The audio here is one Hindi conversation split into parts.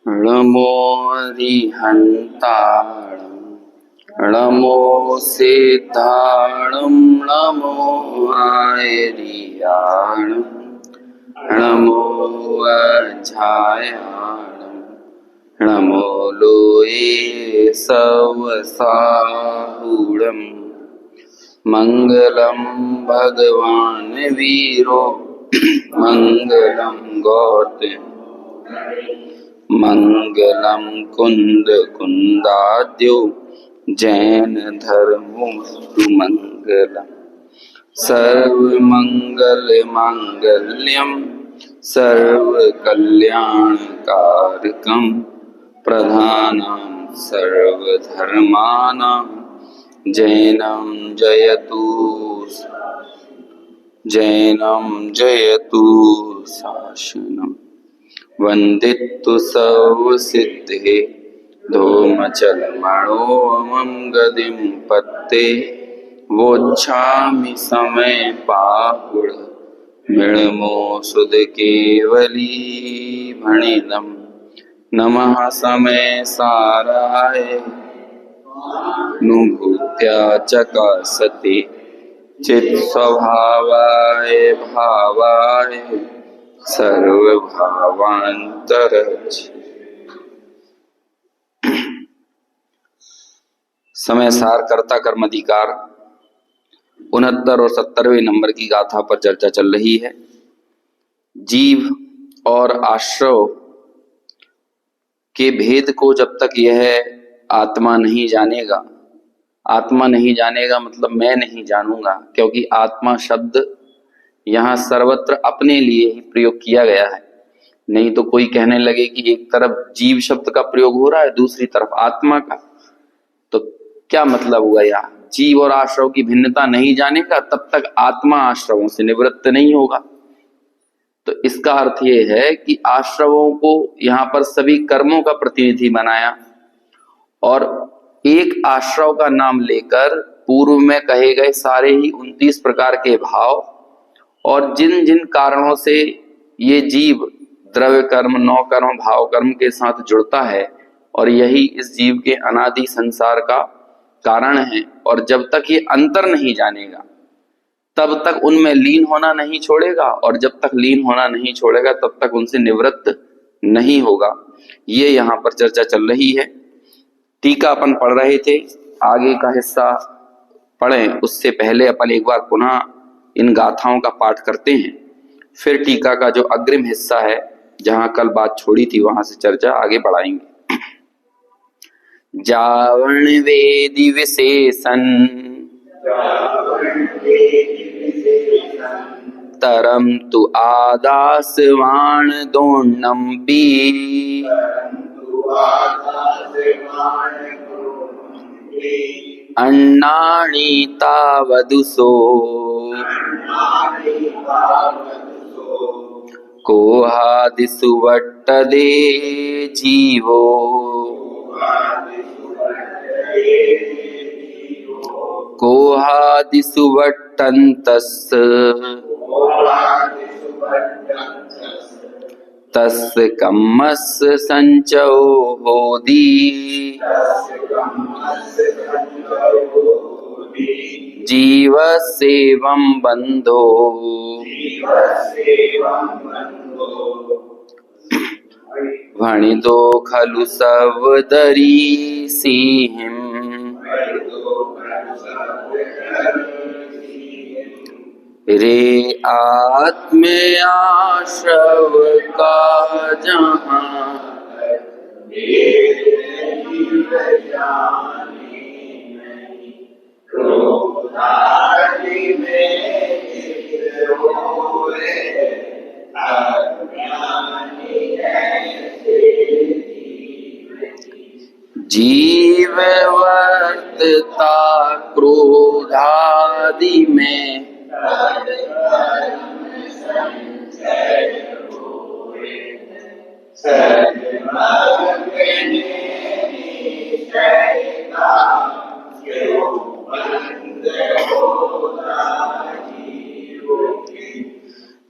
नमो अरिहन्ताणं नमो सिद्धाणं नमो आयर्याणं नमो अज्झायाणं नमो लोये सवसाहुडं मंगलम भगवान वीरो मंगलम गौतम मंगलम कुंद कुंदाद्यो जैन धर्मोस्तु मंगलम सर्व मंगल मांगल्यम सर्व कल्याण कारकम प्रधानम सर्व धर्मानां जैनम जयतु शासनम वंदितु सर्वसिद्धे धूमचलमणोऽमं गदिं पत्ते वोच्छामि समय पाहुड मृणमो सुदकेवली भणिदं नमः समय साराय नुभूत्या चकासते चित स्वभावाय भावाय सर्वभावांतर। समय सार कर्ता कर्म अधिकार 69 और 70वें नंबर की गाथा पर चर्चा चल रही है। जीव और आश्रव के भेद को जब तक यह आत्मा नहीं जानेगा मतलब मैं नहीं जानूंगा, क्योंकि आत्मा शब्द यहाँ सर्वत्र अपने लिए ही प्रयोग किया गया है। नहीं तो कोई कहने लगे कि एक तरफ जीव शब्द का प्रयोग हो रहा है, दूसरी तरफ आत्मा का, तो क्या मतलब हुआ? यहाँ जीव और आश्रव की भिन्नता नहीं जानेगा तब तक आत्मा आश्रवों से निवृत्त नहीं होगा। तो इसका अर्थ ये है कि आश्रवों को यहाँ पर सभी कर्मों का प्रतिनिधि बनाया और एक आश्रव का नाम लेकर पूर्व में कहे गए सारे ही 29 प्रकार के भाव और जिन जिन कारणों से ये जीव द्रव्य कर्म, नौ कर्म, भाव कर्म के साथ जुड़ता है और यही इस जीव के अनादि संसार का कारण है, और जब तक ये अंतर नहीं जानेगा तब तक उनमें लीन होना नहीं छोड़ेगा, और जब तक लीन होना नहीं छोड़ेगा तब तक उनसे निवृत्त नहीं होगा। ये यहाँ पर चर्चा चल रही है। टीका अपन पढ़ रहे थे, आगे का हिस्सा पढ़ें उससे पहले अपन एक बार पुनः इन गाथाओं का पाठ करते हैं, फिर टीका का जो अग्रिम हिस्सा है जहां कल बात छोड़ी थी वहां से चर्चा आगे बढ़ाएंगे। जावण वेदी विशेषण तरम तु आदासवाण दोन्नम बी अन्नानि तावदुसो कोहादिषु वट्टदे जीवो कोहादिषु वट्टन्तस् तस्य कम्मस्य संचयो होदी जीवस्येवं बन्धो भणितो खलु सवदरी सिंहिं रे आत्मे आश्रव का जहाँ जीव वर्तता क्रोधादि में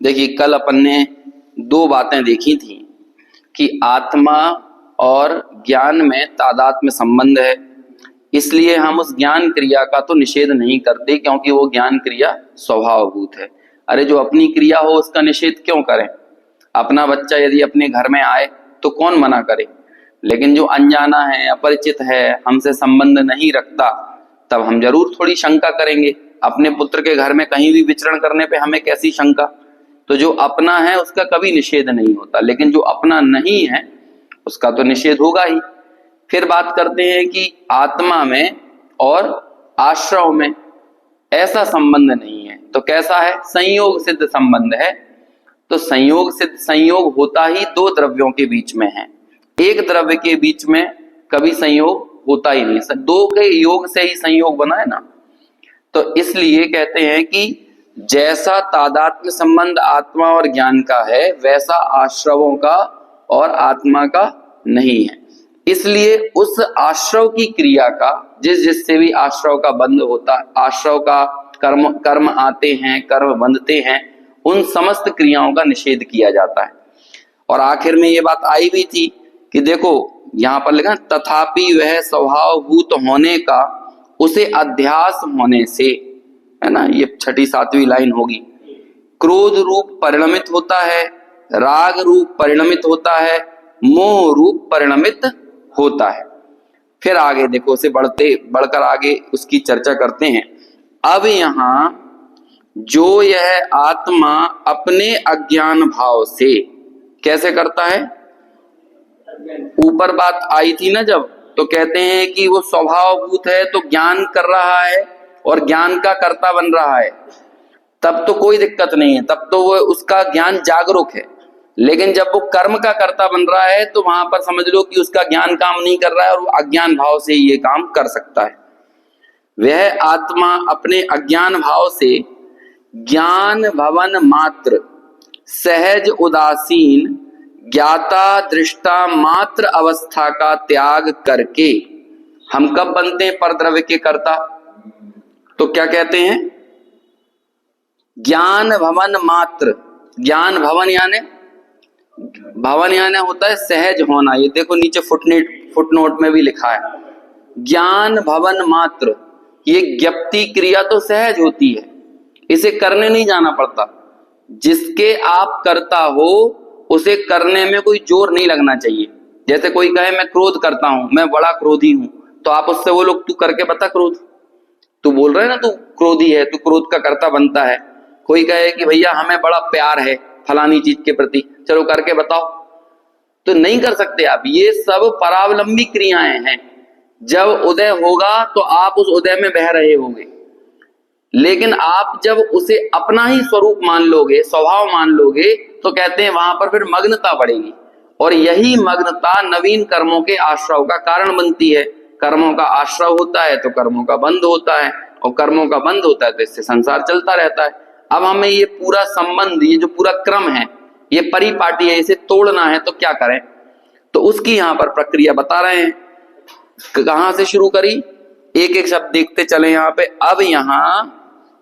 देखिए, कल अपन ने दो बातें देखी थी कि आत्मा और ज्ञान में तादात्म्य संबंध है, इसलिए हम उस ज्ञान क्रिया का तो निषेध नहीं करते, क्योंकि वो ज्ञान क्रिया स्वभावभूत है। अरे जो अपनी क्रिया हो उसका निषेध क्यों करें? अपना बच्चा यदि अपने घर में आए तो कौन मना करे, लेकिन जो अनजाना है, अपरिचित है, हमसे संबंध नहीं रखता, तब हम जरूर थोड़ी शंका करेंगे। अपने पुत्र के घर में कहीं भी विचरण करने पे हमें कैसी शंका? तो जो अपना है उसका कभी निषेध नहीं होता, लेकिन जो अपना नहीं है उसका तो निषेध होगा ही। फिर बात करते हैं कि आत्मा में और आश्रव में ऐसा संबंध नहीं है, तो कैसा है? संयोग सिद्ध संबंध है। तो संयोग सिद्ध संयोग होता ही दो द्रव्यों के बीच में है, एक द्रव्य के बीच में कभी संयोग होता ही नहीं। दो के योग से ही संयोग बना है ना। तो इसलिए कहते हैं कि जैसा तादात्म्य संबंध आत्मा और ज्ञान का है, वैसा आश्रवों का और आत्मा का नहीं है। इसलिए उस आश्रव की क्रिया का, जिससे भी आश्रव का बंध होता है, आश्रव का कर्म आते हैं, कर्म बंधते हैं, उन समस्त क्रियाओं का निषेध किया जाता है। और आखिर में ये बात आई भी थी कि देखो यहां पर लिखा, तथापि वह स्वभावभूत होने का उसे अध्यास होने से, है ना, ये 6ठी 7वीं लाइन होगी, क्रोध रूप परिणमित होता है, राग रूप परिणमित होता है, मोह रूप परिणमित होता है। फिर आगे देखो, उसे बढ़कर आगे उसकी चर्चा करते हैं। अब यहां जो यह आत्मा अपने अज्ञान भाव से कैसे करता है, ऊपर बात आई थी ना जब, तो कहते हैं कि वो स्वभावभूत है तो ज्ञान कर रहा है और ज्ञान का कर्ता बन रहा है, तब तो कोई दिक्कत नहीं है, तब तो वो उसका ज्ञान जागरूक है। लेकिन जब वो कर्म का कर्ता बन रहा है तो वहां पर समझ लो कि उसका ज्ञान काम नहीं कर रहा है और वो अज्ञान भाव से ये काम कर सकता है। वह आत्मा अपने अज्ञान भाव से ज्ञान भवन मात्र सहज उदासीन ज्ञाता दृष्टा मात्र अवस्था का त्याग करके, हम कब बनते हैं परद्रव्य के कर्ता? तो क्या कहते हैं? ज्ञान भवन मात्र। ज्ञान भवन यानी होता है सहज होना। ये देखो नीचे फुटनोट में भी लिखा है, ज्ञान भवन मात्र। ये ज्ञप्ति क्रिया तो सहज होती है, इसे करने नहीं जाना पड़ता। जिसके आप करता हो उसे करने में कोई जोर नहीं लगना चाहिए। जैसे कोई कहे मैं क्रोध करता हूं, मैं बड़ा क्रोधी हूं, तो आप उससे बोलो तू करके बता क्रोध। तू बोल रहे ना तू क्रोधी है, तू क्रोध का कर्ता बनता है। कोई कहे कि भैया हमें बड़ा प्यार है फलानी चीज के प्रति, चलो करके बताओ, तो नहीं कर सकते आप। ये सब परावलंबी क्रियाएं हैं। जब उदय होगा तो आप उस उदय में बह रहे होंगे, लेकिन आप जब उसे अपना ही स्वरूप मान लोगे, स्वभाव मान लोगे, तो कहते हैं वहां पर फिर मग्नता बढ़ेगी। और यही मग्नता नवीन कर्मों के आश्रव का कारण बनती है। कर्मों का आश्रव होता है तो कर्मों का बंध होता है, और कर्मों का बंध होता है तो इससे संसार चलता रहता है। अब हमें ये पूरा संबंध, ये जो पूरा क्रम है, ये परिपाटी है, इसे तोड़ना है तो क्या करें? तो उसकी यहाँ पर प्रक्रिया बता रहे हैं। कहां से शुरू करी? एक एक शब्द देखते चले यहाँ पे। अब यहां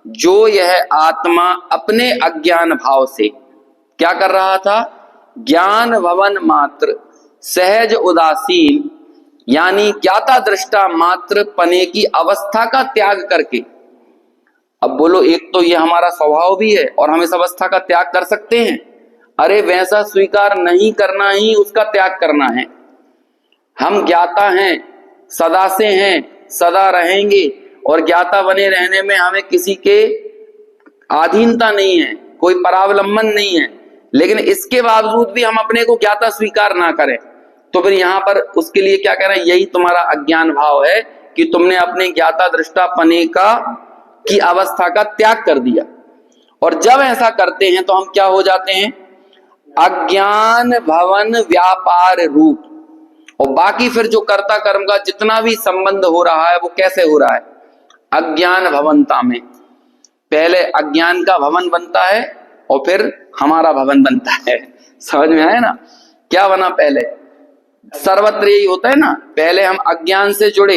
जो यह आत्मा अपने अज्ञान भाव से क्या कर रहा था? ज्ञान भवन मात्र सहज उदासीन, यानी ज्ञाता दृष्टा मात्र पने की अवस्था का त्याग करके। अब बोलो, एक तो ये हमारा स्वभाव भी है और हम इस अवस्था का त्याग कर सकते हैं? अरे वैसा स्वीकार नहीं करना ही उसका त्याग करना है। हम ज्ञाता हैं, सदा से हैं, सदा रहेंगे, और ज्ञाता बने रहने में हमें किसी के अधीनता नहीं है, कोई परावलंबन नहीं है। लेकिन इसके बावजूद भी हम अपने को ज्ञाता स्वीकार ना करें, तो फिर यहाँ पर उसके लिए क्या कह रहे हैं? यही तुम्हारा अज्ञान भाव है कि तुमने अपने ज्ञाता दृष्टा पने की अवस्था का त्याग कर दिया। और जब ऐसा करते हैं तो हम क्या हो जाते हैं? अज्ञान भवन व्यापार रूप। और बाकी फिर जो कर्ता कर्म का जितना भी संबंध हो रहा है वो कैसे हो रहा है? अज्ञान भवनता में। पहले अज्ञान का भवन बनता है और फिर हमारा भवन बनता है। समझ में आया ना? क्या बना पहले? सर्वत्र यही होता है ना, पहले हम अज्ञान से जुड़े,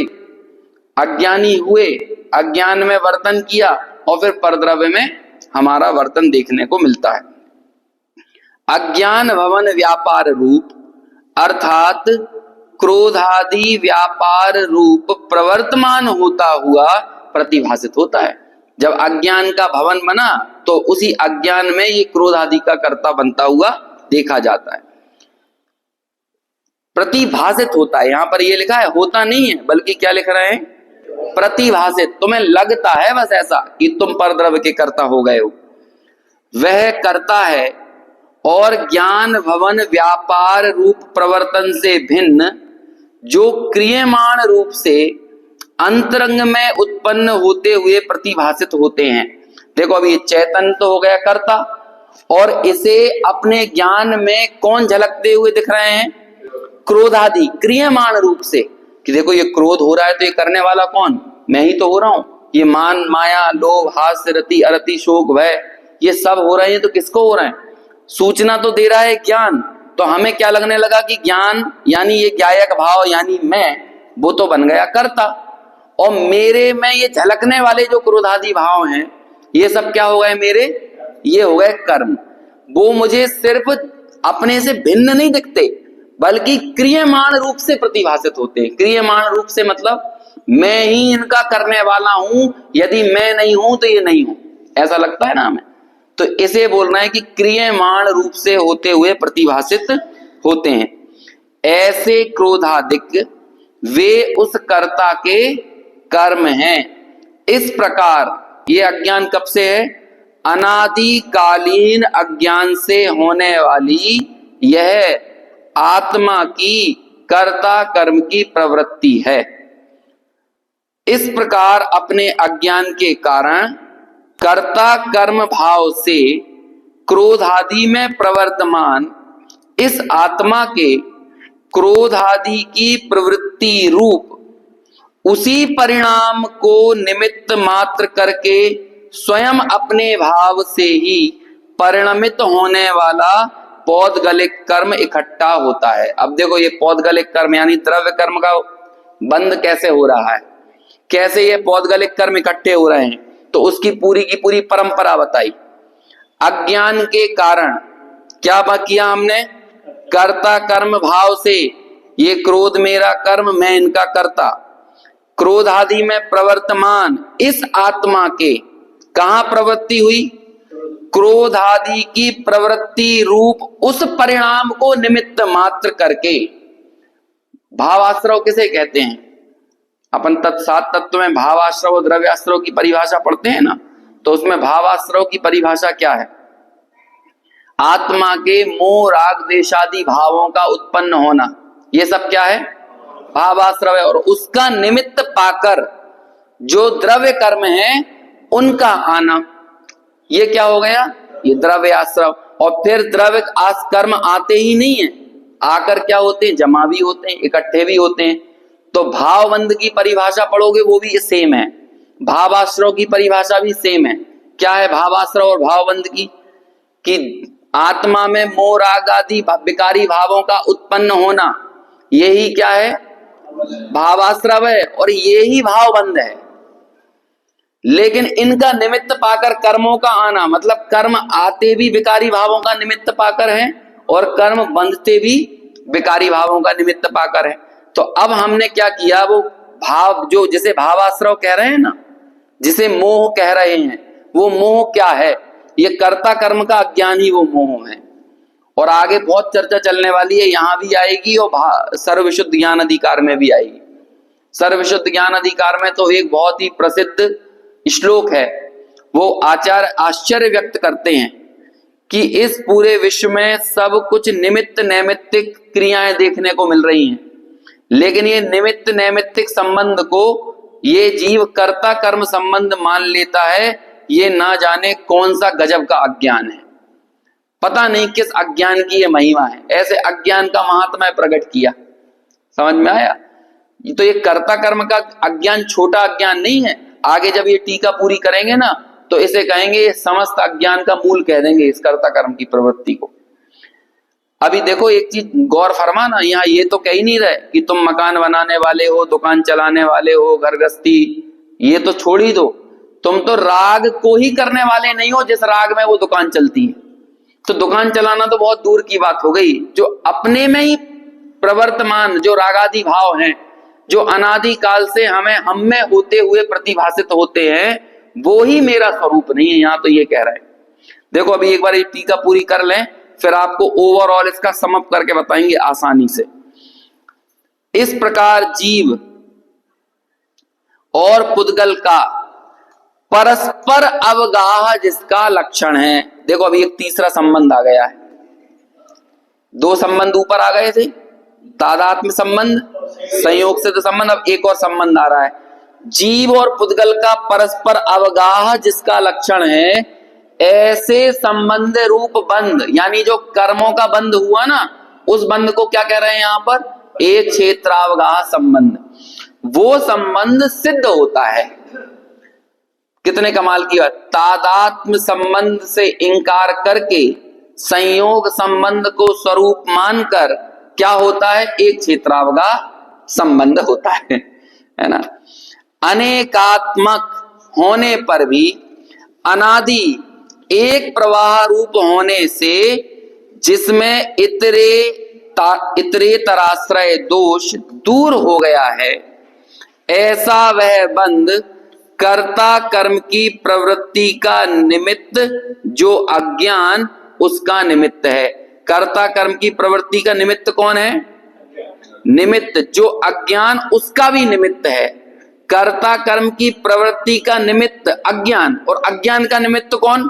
अज्ञानी हुए, अज्ञान में वर्तन किया, और फिर परद्रव्य में हमारा वर्तन देखने को मिलता है। अज्ञान भवन व्यापार रूप, अर्थात क्रोधादि व्यापार रूप प्रवर्तमान होता हुआ प्रतिभासित होता है। जब अज्ञान का भवन बना तो उसी अज्ञान में ये क्रोध आदि का कर्ता बनता हुआ देखा जाता है, प्रतिभासित होता है। यहां पर ये लिखा है होता नहीं है, बल्कि क्या लिख रहे हैं, प्रतिभासित। तुम्हें लगता है बस ऐसा कि तुम परद्रव्य के कर्ता हो गए हो, वह करता है। और ज्ञान भवन व्यापार रूप प्रवर्तन से भिन्न जो क्रियमाण रूप से अंतरंग में उत्पन्न होते हुए प्रतिभासित होते हैं। देखो अभी ये चैतन्य तो हो गया कर्ता, और इसे अपने ज्ञान में कौन झलकते हुए दिख रहे हैं, क्रोधादि क्रियमाण रूप से, कि देखो ये क्रोध हो रहा है तो ये करने वाला कौन, मैं ही तो हो रहा हूं। ये मान माया लोभ हास्य रति अरति शोक भय ये सब हो रहे हैं तो किसको हो रहे हैं, सूचना तो दे रहा है ज्ञान। तो हमें क्या लगने लगा कि ज्ञान यानी ये ज्ञायक भाव यानी मैं, वो तो बन गया कर्ता, और मेरे में ये झलकने वाले जो क्रोधादि भाव हैं ये सब क्या हो गए मेरे, ये हो गए कर्म। वो मुझे सिर्फ अपने से भिन्न नहीं दिखते बल्कि क्रियमाण रूप से प्रतिभासित होते हैं। क्रियमाण रूप से मतलब मैं ही इनका करने वाला हूं, यदि मैं नहीं हूं तो ये नहीं हूं, ऐसा लगता है ना हमें। तो इसे बोलना है कि क्रियमाण रूप से होते हुए प्रतिभासित होते हैं। ऐसे क्रोधादिक वे उस कर्ता के कर्म हैं। इस प्रकार ये अज्ञान कब से है, अनादिकालीन अज्ञान से होने वाली यह आत्मा की कर्ता कर्म की प्रवृत्ति है। इस प्रकार अपने अज्ञान के कारण कर्ता कर्म भाव से क्रोध आदि में प्रवर्तमान इस आत्मा के क्रोध आदि की प्रवृत्ति रूप उसी परिणाम को निमित्त मात्र करके स्वयं अपने भाव से ही परिणमित होने वाला पौद्गलिक कर्म इकट्ठा होता है। अब देखो ये पौद्गलिक कर्म यानी द्रव्य कर्म का बंध कैसे हो रहा है, कैसे ये पौद्गलिक कर्म इकट्ठे हो रहे हैं, तो उसकी पूरी की पूरी परंपरा बताई। अज्ञान के कारण क्या किया हमने, कर्ता कर्म भाव से ये क्रोध मेरा कर्म मैं इनका कर्ता, क्रोध आदि में प्रवर्तमान इस आत्मा के कहां प्रवृत्ति हुई, क्रोध आदि की प्रवृत्ति रूप उस परिणाम को निमित्त मात्र करके। भावाश्रव किसे कहते हैं, अपन तत्सात तत्व में भावाश्रव द्रव्याश्रव की परिभाषा पढ़ते हैं ना, तो उसमें भावाश्रव की परिभाषा क्या है, आत्मा के मोह राग देशादि भावों का उत्पन्न होना, ये सब क्या है भावाश्रव है। और उसका निमित्त पाकर जो द्रव्य कर्म है उनका आना, ये क्या हो गया, ये द्रव्य आश्रव। और फिर द्रव्य कर्म आते ही नहीं है, आकर क्या होते हैं, जमा भी होते हैं इकट्ठे भी होते हैं। तो भावबंध की परिभाषा पढ़ोगे वो भी सेम है, भावाश्रव की परिभाषा भी सेम है। क्या है भावाश्रव और भावबंध की, कि आत्मा में मोह राग आदि विकारी भावों का उत्पन्न होना, यही क्या है भावाश्रव है, और यही भावबंध है। लेकिन इनका निमित्त पाकर कर्मों का आना, मतलब कर्म आते भी विकारी भावों का निमित्त पाकर है और कर्म बंधते भी विकारी भावों का निमित्त पाकर है। तो अब हमने क्या किया, वो भाव जो जिसे भावाश्रव कह रहे हैं ना, जिसे मोह कह रहे हैं, वो मोह क्या है, ये कर्ता कर्म का अज्ञान ही वो मोह है। और आगे बहुत चर्चा चलने वाली है, यहां भी आएगी और सर्वविशुद्ध ज्ञान अधिकार में भी आएगी। सर्वविशुद्ध ज्ञान अधिकार में तो एक बहुत ही प्रसिद्ध श्लोक है, वो आचार्य आश्चर्य व्यक्त करते हैं कि इस पूरे विश्व में सब कुछ निमित्त नैमित्तिक क्रियाएं देखने को मिल रही हैं, लेकिन ये निमित्त नैमित्तिक संबंध को ये जीव कर्ता कर्म संबंध मान लेता है। ये ना जाने कौन सा गजब का अज्ञान है, पता नहीं किस अज्ञान की ये महिमा है, ऐसे अज्ञान का महात्मा प्रकट किया। समझ में आया, तो ये कर्ता कर्म का अज्ञान छोटा अज्ञान नहीं है। आगे जब ये टीका पूरी करेंगे ना तो इसे कहेंगे ये समस्त अज्ञान का मूल कह देंगे इस कर्ता कर्म की प्रवृत्ति को। अभी देखो एक चीज गौर फरमाना, यहाँ ये तो कह ही नहीं रहे कि तुम मकान बनाने वाले हो, दुकान चलाने वाले हो, घर गृहस्थी, ये तो छोड़ ही दो। तुम तो राग को ही करने वाले नहीं हो जिस राग में वो दुकान चलती है। तो दुकान चलाना तो बहुत दूर की बात हो गई, जो अपने में ही प्रवर्तमान जो रागादि भाव हैं, जो अनादि काल से हम में होते हुए प्रतिभासित होते हैं, वो ही मेरा स्वरूप नहीं है। यहां तो ये कह रहा है। देखो अभी एक बार ये टीका पूरी कर लें, फिर आपको ओवरऑल इसका समअप करके बताएंगे आसानी से। इस प्रकार जीव और पुद्गल का परस्पर अवगाह जिसका लक्षण है। देखो अभी एक तीसरा संबंध आ गया है। दो संबंध ऊपर आ गए थे, तादात्म्य संबंध, संयोग सिद्ध संबंध। अब एक और संबंध आ रहा है, जीव और पुद्गल का परस्पर अवगाह जिसका लक्षण है, ऐसे संबंध रूप बंध, यानी जो कर्मों का बंध हुआ ना, उस बंध को क्या कह रहे हैं यहां पर, एक क्षेत्रावगाह संबंध। वो संबंध सिद्ध होता है। कितने कमाल की बात, तादात्म्य संबंध से इंकार करके संयोग संबंध को स्वरूप मानकर क्या होता है, एक क्षेत्रावगाह संबंध होता है ना। अनेकात्मक होने पर भी अनादि एक प्रवाह रूप होने से, जिसमें इतरेतराश्रय दोष दूर हो गया है, ऐसा वह बंध कर्ता कर्म की प्रवृत्ति का निमित्त जो अज्ञान उसका निमित्त है। कर्ता कर्म की प्रवृत्ति का निमित्त कौन है, निमित्त जो अज्ञान उसका भी निमित्त है। कर्ता कर्म की प्रवृत्ति का निमित्त अज्ञान, और अज्ञान का निमित्त कौन,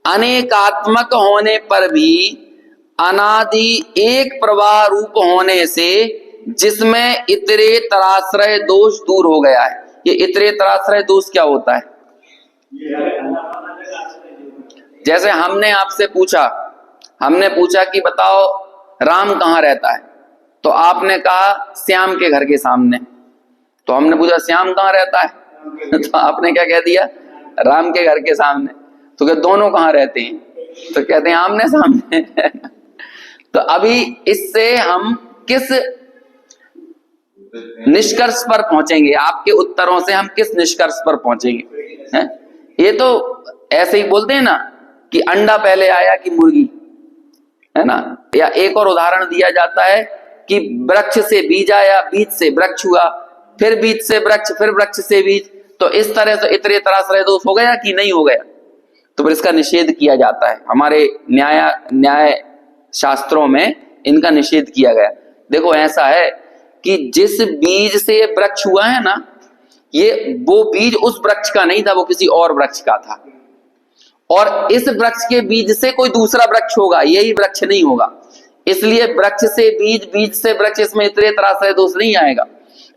अनेकात्मक होने पर भी अनादि एक प्रवाह रूप होने से, जिसमें इतरेतराश्रय दोष दूर हो गया है। ये इतरेतराश्रय दोष क्या होता है, जैसे हमने आपसे पूछा, हमने पूछा कि बताओ राम कहाँ रहता है, तो आपने कहा श्याम के घर के सामने। तो हमने पूछा श्याम कहाँ रहता है तो आपने क्या कह दिया, राम के घर के सामने। तो क्या दोनों कहाँ रहते हैं, तो कहते हैं आमने सामने तो अभी इससे हम किस निष्कर्ष पर पहुंचेंगे, आपके उत्तरों से हम किस निष्कर्ष पर पहुंचेंगे हैं? ये तो ऐसे ही बोलते हैं ना कि अंडा पहले आया कि मुर्गी, है ना। या एक और उदाहरण दिया जाता है कि वृक्ष से बीज आया, बीज से वृक्ष हुआ, फिर बीज से वृक्ष, फिर वृक्ष से बीज। तो इस तरह से इतरेतराश्रय दोष हो गया कि नहीं हो गया, तो फिर इसका निषेध किया जाता है। हमारे न्याय शास्त्रों में इनका निषेध किया गया। देखो ऐसा है कि जिस बीज से वृक्ष हुआ है ना, ये वो बीज उस वृक्ष का नहीं था, वो किसी और वृक्ष का था। और इस वृक्ष के बीज से कोई दूसरा वृक्ष होगा, यही वृक्ष नहीं होगा। इसलिए वृक्ष से बीज, बीज से वृक्ष, इसमें इतरेतराश्रय दोष नहीं आएगा।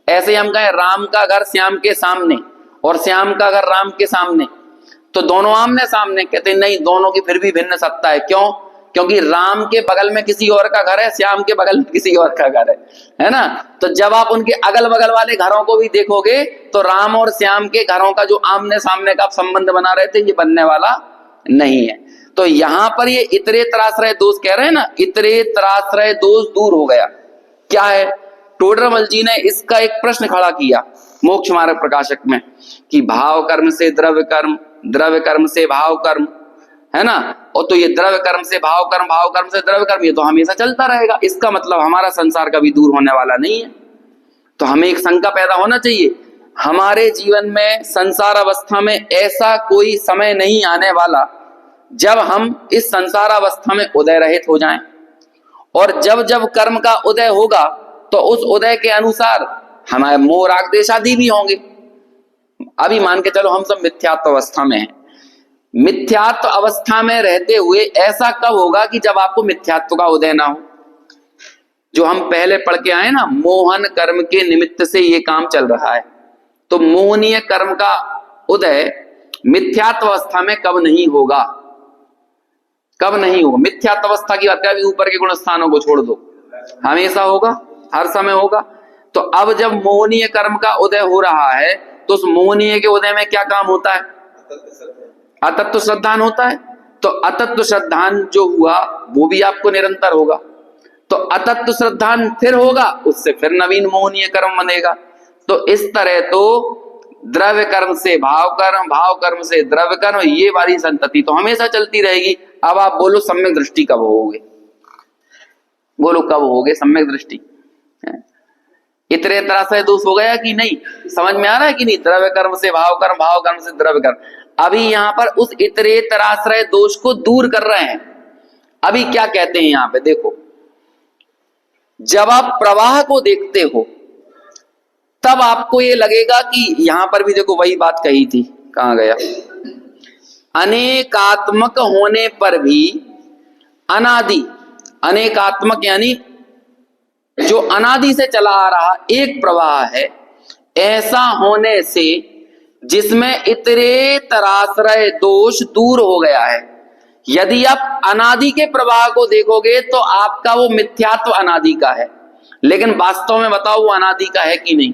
ऐसे हम कहें राम का घर श्याम के सामने और श्याम का घर राम के सामने, तो दोनों आमने सामने, कहते नहीं, दोनों की फिर भी भिन्न सत्ता है। क्यों, क्योंकि राम के बगल में किसी और का घर है, श्याम के बगल में किसी और का घर है ना। तो जब आप उनके अगल बगल वाले घरों को भी देखोगे तो राम और श्याम के घरों का जो आमने सामने का आप संबंध बना रहे थे, ये बनने वाला नहीं है। तो यहां पर ये इतरेतराश्रय दोष कह रहे हैं ना, इतरेतराश्रय दोष दूर हो गया। क्या है, टोडरमल जी ने इसका एक प्रश्न खड़ा किया मोक्ष मार्ग प्रकाशक में कि भाव कर्म से द्रव्य कर्म, द्रव्य कर्म से भाव कर्म, है ना। और तो ये द्रव्य कर्म से भाव कर्म, भाव कर्म से द्रव्य कर्म, ये तो हमेशा चलता रहेगा। इसका मतलब हमारा संसार कभी दूर होने वाला नहीं है। तो हमें एक शंका पैदा होना चाहिए, हमारे जीवन में संसार अवस्था में ऐसा कोई समय नहीं आने वाला जब हम इस संसार अवस्था में उदय रहित हो जाएं। और जब जब कर्म का उदय होगा तो उस उदय के अनुसार हमारे मोह राग द्वेष आदि भी होंगे। अभी मान के चलो हम सब मिथ्यात्व अवस्था में हैं। मिथ्यात्व अवस्था में रहते हुए ऐसा कब होगा कि जब आपको मिथ्यात्व का उदय ना हो। जो हम पहले पढ़ के आए ना, मोहन कर्म के निमित्त से ये काम चल रहा है। तो मोहनीय कर्म का उदय मिथ्यात्व अवस्था में कब नहीं होगा, कब नहीं होगा। मिथ्यात्व अवस्था की बात करें, ऊपर के गुण स्थानों को छोड़ दो, हमेशा होगा, हर समय होगा। तो अब जब मोहनीय कर्म का उदय हो रहा है तो उस मोहनीय के उदय में क्या काम होता है, अतत्व श्रद्धान होता है। तो अतत्व श्रद्धान जो हुआ वो भी आपको निरंतर होगा। तो अतत्व श्रद्धान फिर होगा, उससे फिर नवीन मोहनीय कर्म बनेगा। तो इस तरह तो द्रव्य कर्म से भाव कर्म, भाव कर्म से द्रव्य कर्म, ये वाली संतति तो हमेशा चलती रहेगी। अब आप बोलो सम्यक दृष्टि कब होगे, बोलो कब हो गए सम्यक दृष्टि? इतरेतराश्रय दोष हो गया कि नहीं? समझ में आ रहा है कि नहीं? द्रव्य कर्म से भाव कर्म, भाव कर्म से द्रव्य कर्म। अभी यहां पर उस इतरेतराश्रय दोष को दूर कर रहे हैं। अभी क्या कहते हैं यहां पे देखो, जब आप प्रवाह को देखते हो तब आपको ये लगेगा कि यहां पर भी देखो वही बात कही थी, कहां गया, अनेकात्मक होने पर भी अनादि, अनेकात्मक यानी जो अनादि से चला आ रहा एक प्रवाह है, ऐसा होने से जिसमें इतरेतराश्रय दोष दूर हो गया है। यदि आप अनादि के प्रवाह को देखोगे तो आपका वो मिथ्यात्व अनादि का है, लेकिन वास्तव में बताओ वो अनादि का है कि नहीं?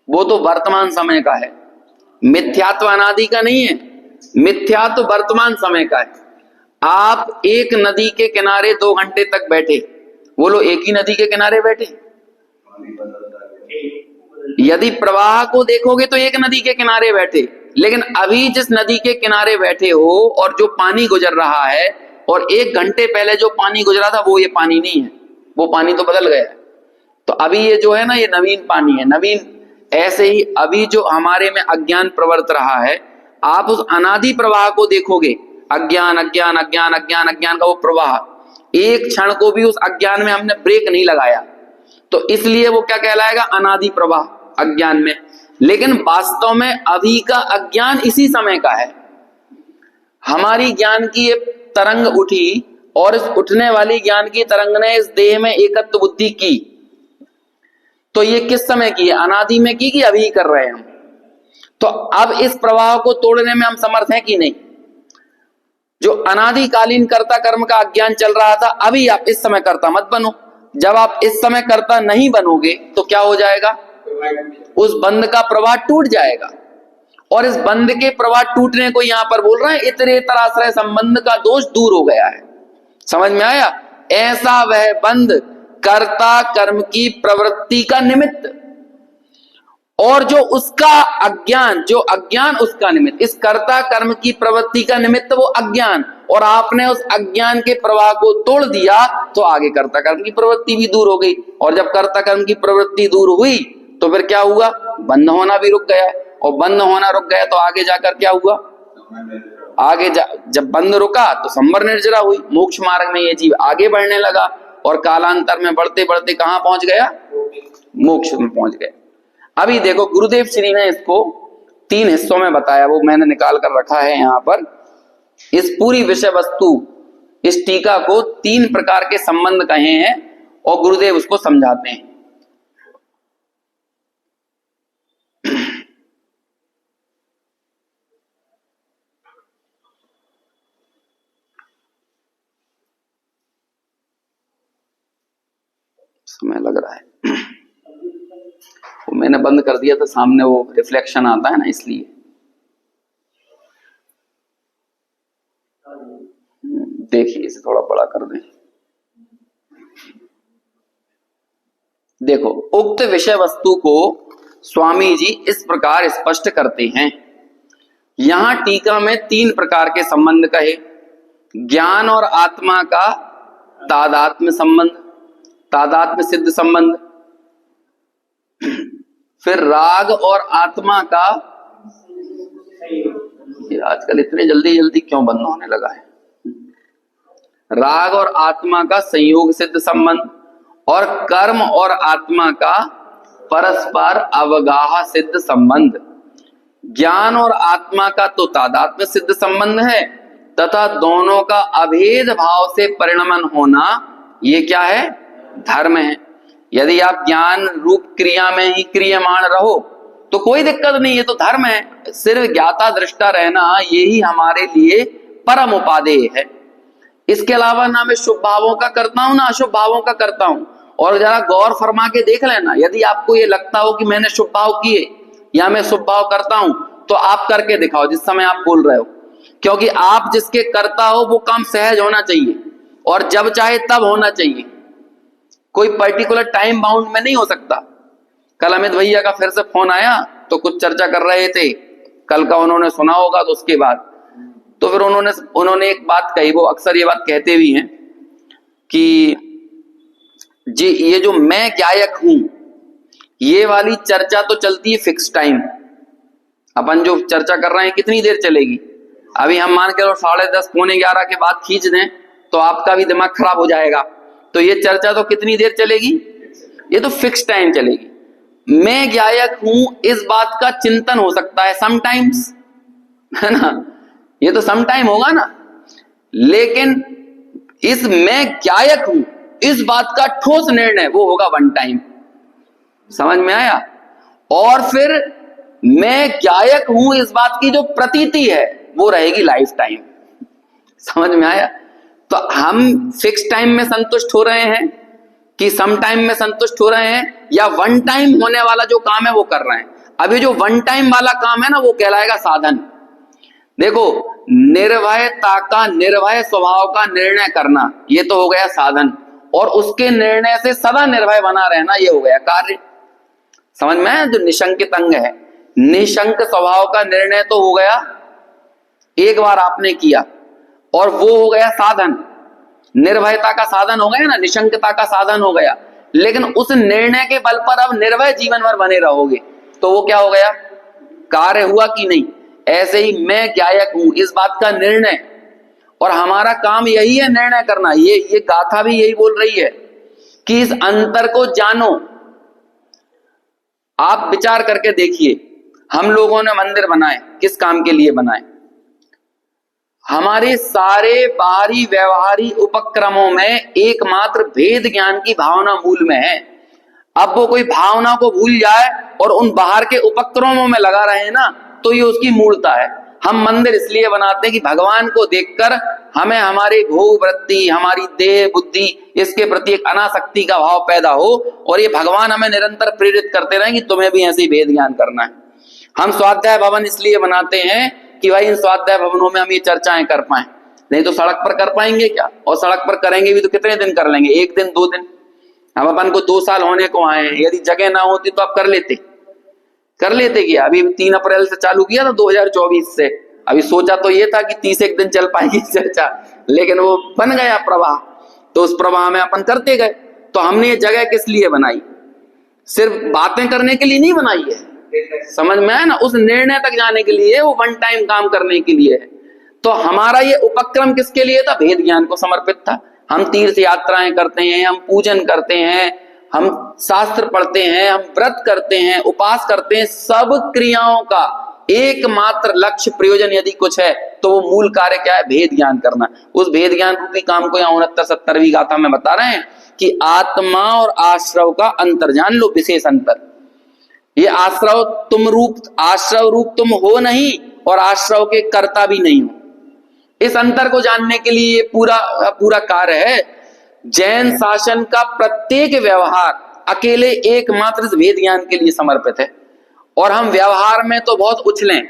वो तो वर्तमान समय का है, मिथ्यात्व अनादि का नहीं है, मिथ्यात्व वर्तमान समय का है। आप एक नदी के किनारे 2 घंटे तक बैठे, बोलो एक ही नदी के किनारे बैठे? यदि प्रवाह को देखोगे तो एक नदी के किनारे बैठे, लेकिन अभी जिस नदी के किनारे बैठे हो और जो पानी गुजर रहा है और 1 घंटे पहले जो पानी गुजरा था वो ये पानी नहीं है, वो पानी तो बदल गया है। तो अभी ये जो है ना, ये नवीन पानी है, नवीन। ऐसे ही अभी जो हमारे में अज्ञान प्रवर्त रहा है, आप उस अनादि प्रवाह को देखोगे, अज्ञान अज्ञान अज्ञान अज्ञान अज्ञान का वो प्रवाह, एक क्षण को भी उस अज्ञान में हमने ब्रेक नहीं लगाया, तो इसलिए वो क्या कहलाएगा? अनादि प्रवाह अज्ञान में। लेकिन वास्तव में अभी का अज्ञान इसी समय का है। हमारी ज्ञान की ये तरंग उठी और इस उठने वाली ज्ञान की तरंग ने इस देह में एकत्व बुद्धि की, तो ये किस समय की है? अनादि में की कि अभी कर रहे हैं हम? तो अब इस प्रवाह को तोड़ने में हम समर्थ हैं कि नहीं? जो अनादिकालीन कर्ता कर्म का अज्ञान चल रहा था, अभी आप इस समय कर्ता मत बनो। जब आप इस समय कर्ता नहीं बनोगे तो क्या हो जाएगा? उस बंध का प्रवाह टूट जाएगा। और इस बंध के प्रवाह टूटने को यहां पर बोल रहे हैं इतरेतराश्रय संबंध का दोष दूर हो गया है। समझ में आया? ऐसा वह बंध कर्ता कर्म की प्रवृत्ति का निमित्त, और जो उसका अज्ञान, जो अज्ञान उसका निमित्त, इस कर्ता कर्म की प्रवृत्ति का निमित्त वो अज्ञान, और आपने उस अज्ञान के प्रवाह को तोड़ दिया तो आगे कर्ता कर्म की प्रवृत्ति भी दूर हो गई। और जब कर्ता कर्म की प्रवृत्ति दूर हुई तो फिर क्या हुआ? बंध होना भी रुक गया, और बंध होना रुक गया तो आगे जाकर क्या हुआ? जब बंध रुका तो संवर निर्जरा हुई, मोक्ष मार्ग में ये जीव आगे बढ़ने लगा, और कालांतर में बढ़ते बढ़ते कहां पहुंच गया? मोक्ष में पहुंच गया। अभी देखो गुरुदेव श्री ने इसको 3 हिस्सों में बताया, वो मैंने निकाल कर रखा है यहां पर। इस पूरी विषय वस्तु, इस टीका को 3 प्रकार के संबंध कहे हैं और गुरुदेव उसको समझाते हैं। समय लग रहा है, वो मैंने बंद कर दिया था, सामने वो रिफ्लेक्शन आता है ना, इसलिए। देखिए इसे थोड़ा बड़ा कर दें। देखो उक्त विषय वस्तु को स्वामी जी इस प्रकार स्पष्ट करते हैं। यहां टीका में 3 प्रकार के संबंध कहे। ज्ञान और आत्मा का तादात्म्य संबंध, तादात्म्य सिद्ध संबंध, फिर राग और आत्मा का, आजकल इतने जल्दी जल्दी क्यों बंद होने लगा है, राग और आत्मा का संयोग सिद्ध संबंध, और कर्म और आत्मा का परस्पर अवगाह सिद्ध संबंध। ज्ञान और आत्मा का तो तादात्म्य सिद्ध संबंध है, तथा दोनों का अभेद भाव से परिणमन होना ये क्या है? धर्म है। यदि आप ज्ञान रूप क्रिया में ही क्रियमाण रहो तो कोई दिक्कत नहीं, ये तो धर्म है। सिर्फ ज्ञाता दृष्टा रहना यही हमारे लिए परम उपादेय है। इसके अलावा ना मैं शुभ भावों का करता हूं ना अशुभ भावों का करता हूं। और जरा गौर फरमा के देख लेना, यदि आपको ये लगता हो कि मैंने शुभ भाव किए या मैं शुभ भाव करता हूं तो आप करके दिखाओ जिस समय आप बोल रहे हो, क्योंकि आप जिसके करता हो वो काम सहज होना चाहिए और जब चाहे तब होना चाहिए, कोई पर्टिकुलर टाइम बाउंड में नहीं हो सकता। कल अमित भैया का फिर से फोन आया तो कुछ चर्चा कर रहे थे, कल का उन्होंने सुना होगा, तो उसके बाद तो फिर उन्होंने एक बात कही, वो अक्सर ये बात कहते भी हैं कि ये जो मैं गायक हूं, ये वाली चर्चा तो चलती है फिक्स टाइम। अपन जो चर्चा कर रहे हैं कितनी देर चलेगी? अभी हम मान के 10:30 पौने 11 के बाद खींच दें तो आपका भी दिमाग खराब हो जाएगा। तो ये चर्चा तो कितनी देर चलेगी? ये तो फिक्स टाइम चलेगी। मैं गायक हूं इस बात का चिंतन हो सकता है समटाइम्स, है ना, ये तो समटाइम होगा ना। लेकिन इस मैं गायक हूं इस बात का ठोस निर्णय वो होगा वन टाइम। समझ में आया? और फिर मैं गायक हूं इस बात की जो प्रतीति है वो रहेगी लाइफ टाइम। समझ में आया? तो हम फिक्स टाइम में संतुष्ट हो रहे हैं कि सम टाइम में संतुष्ट हो रहे हैं, या वन टाइम होने वाला जो काम है वो कर रहे हैं? अभी जो वन टाइम वाला काम है ना वो कहलाएगा साधन। देखो, निर्भयता का, निर्भय स्वभाव का निर्णय करना ये तो हो गया साधन, और उसके निर्णय से सदा निर्भय बना रहना ये हो गया कार्य। समझ में आया? जो निशंकित अंग है, निशंक स्वभाव का निर्णय तो हो गया, एक बार आपने किया, और वो हो गया साधन। निर्भयता का साधन हो गया ना, निशंकता का साधन हो गया। लेकिन उस निर्णय के बल पर अब निर्भय जीवन भर बने रहोगे तो वो क्या हो गया? कार्य हुआ कि नहीं? ऐसे ही मैं गायक हूं इस बात का निर्णय, और हमारा काम यही है निर्णय करना। ये गाथा भी यही बोल रही है कि इस अंतर को जानो। आप विचार करके देखिए, हम लोगों ने मंदिर बनाए, किस काम के लिए बनाए? हमारे सारे बाहरी व्यवहारिक उपक्रमों में एकमात्र भेद ज्ञान की भावना मूल में है। अब वो कोई भावना को भूल जाए और उन बाहर के उपक्रमों में लगा रहे ना, तो ये उसकी मूलता है। हम मंदिर इसलिए बनाते हैं कि भगवान को देखकर हमें हमारे भोग वृत्ति, हमारी देह बुद्धि, इसके प्रति एक अनासक्ति का भाव पैदा हो, और ये भगवान हमें निरंतर प्रेरित करते रहे कि तुम्हें भी ऐसे ही भेद ज्ञान करना है। हम स्वाध्याय भवन इसलिए बनाते हैं कि भाई इन स्वाध्याय भवनों में हम ये चर्चाएं कर पाए, नहीं तो सड़क पर कर पाएंगे क्या? और सड़क पर करेंगे भी तो कितने दिन कर लेंगे? 1 दिन 2 दिन। अब अपन को 2 साल होने को आए हैं, यदि जगह ना होती तो आप कर लेते क्या? अभी 3 अप्रैल से चालू किया था 2024 से। अभी सोचा तो ये था कि 30 दिन चल पाएगी चर्चा, लेकिन वो बन गया प्रवाह, तो उस प्रवाह में अपन करते गए। तो हमने ये जगह किस लिए बनाई? सिर्फ बातें करने के लिए नहीं बनाई है। समझ में आया ना? उस निर्णय तक जाने के लिए, वो वन टाइम काम करने के लिए है। तो हमारा ये उपक्रम किसके लिए था? भेद ज्ञान को समर्पित था। हम तीर्थ यात्राएं करते हैं, हम पूजन करते हैं, हम शास्त्र पढ़ते हैं, हम व्रत करते हैं, उपास करते हैं। सब क्रियाओं का एकमात्र लक्ष्य प्रयोजन यदि कुछ है तो वो मूल कार्य क्या है? भेद ज्ञान करना। उस भेद ज्ञान रूपी काम को यहाँ 69-70वीं गाथा में बता रहे हैं कि आत्मा और आश्रव का अंतर जान लो, विशेष अंतर। ये आश्रव रूप तुम हो नहीं, और आश्रव के कर्ता भी नहीं हो। इस अंतर को जानने के लिए ये पूरा कार्य है। जैन शासन का प्रत्येक व्यवहार अकेले एकमात्र इस भेद ज्ञान के लिए समर्पित है, और हम व्यवहार में तो बहुत उछलें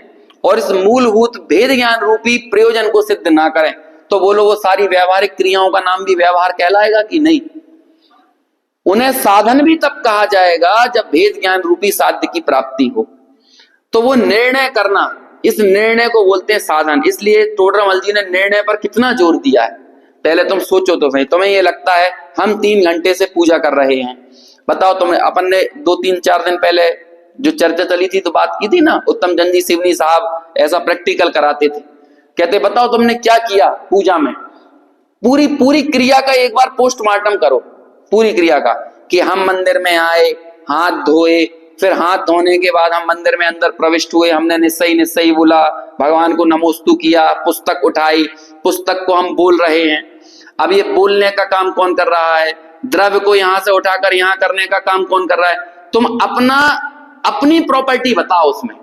और इस मूलभूत भेद ज्ञान रूपी प्रयोजन को सिद्ध ना करें, तो बोलो वो सारी व्यवहारिक क्रियाओं का नाम भी व्यवहार कहलाएगा कि नहीं? उन्हें साधन भी तब कहा जाएगा जब भेद ज्ञान रूपी साध्य की प्राप्ति हो। तो वो निर्णय करना, इस निर्णय को बोलते हैं साधन। इसलिए टोडरमल जी ने निर्णय पर कितना जोर दिया है। पहले तुम सोचो तो सही, तुम्हें ये लगता है हम 3 घंटे से पूजा कर रहे हैं, बताओ तुम्हें, अपन ने 2-3-4 दिन पहले जो चर्चा चली थी तो बात की थी ना, उत्तम चंद जी सिवनी साहब ऐसा प्रैक्टिकल कराते थे। कहते बताओ तुमने क्या किया पूजा में? पूरी क्रिया का एक बार पोस्टमार्टम करो, पूरी क्रिया का, कि हम मंदिर में आए, हाथ धोए, फिर हाथ धोने के बाद हम मंदिर में अंदर प्रविष्ट हुए, हमने निश्चय बोला, भगवान को नमोस्तु किया, पुस्तक उठाई, पुस्तक को हम बोल रहे हैं। अब ये बोलने का काम कौन कर रहा है? द्रव्य को यहां से उठाकर यहां करने का काम कौन कर रहा है? तुम अपनी प्रॉपर्टी बताओ उसमें,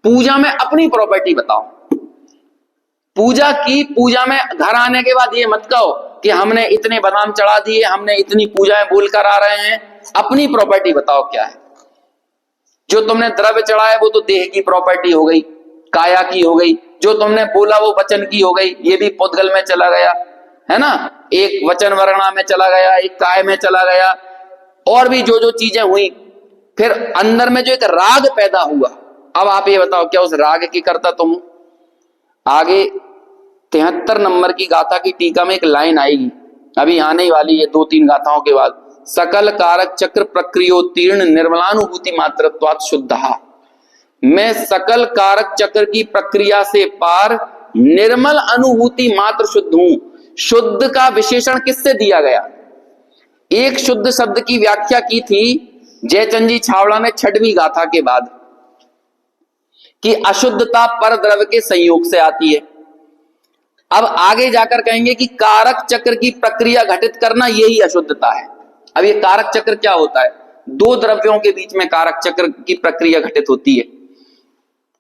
पूजा में अपनी प्रॉपर्टी बताओ। पूजा में घर आने के बाद ये मत कहो कि हमने इतने बादाम चढ़ा दिए, हमने इतनी पूजाएं बोलकर आ रहे हैं। अपनी प्रॉपर्टी बताओ क्या है। जो तुमने द्रव्य चढ़ाया वो तो देह की प्रॉपर्टी हो गई, काया की हो गई। जो तुमने बोला वो वचन की हो गई, ये भी पुद्गल में चला गया, है ना। एक वचन वर्णा में चला गया, एक काय में चला गया, और भी जो चीजें हुई। फिर अंदर में जो एक राग पैदा हुआ, अब आप ये बताओ क्या उस राग की करता तुम? आगे 73 नंबर की गाथा की टीका में एक लाइन आएगी, अभी आने वाली है 2-3 गाथाओं के बाद, सकल कारक चक्र प्रक्रियोत्तीर्ण निर्मलानुभूति मात्रत्वात् शुद्धः। मैं सकल कारक चक्र की प्रक्रिया से पार निर्मल अनुभूति मात्र शुद्ध हूं। शुद्ध का विशेषण किससे दिया गया? एक शुद्ध शब्द की व्याख्या की थी जयचंद जी छावड़ा ने छठवीं गाथा के बाद, कि अशुद्धता पर द्रव्य के संयोग से आती है। अब आगे जाकर कहेंगे कि कारक चक्र की प्रक्रिया घटित करना यही अशुद्धता है। अब ये कारक चक्र क्या होता है? दो द्रव्यों के बीच में कारक चक्र की प्रक्रिया घटित होती है।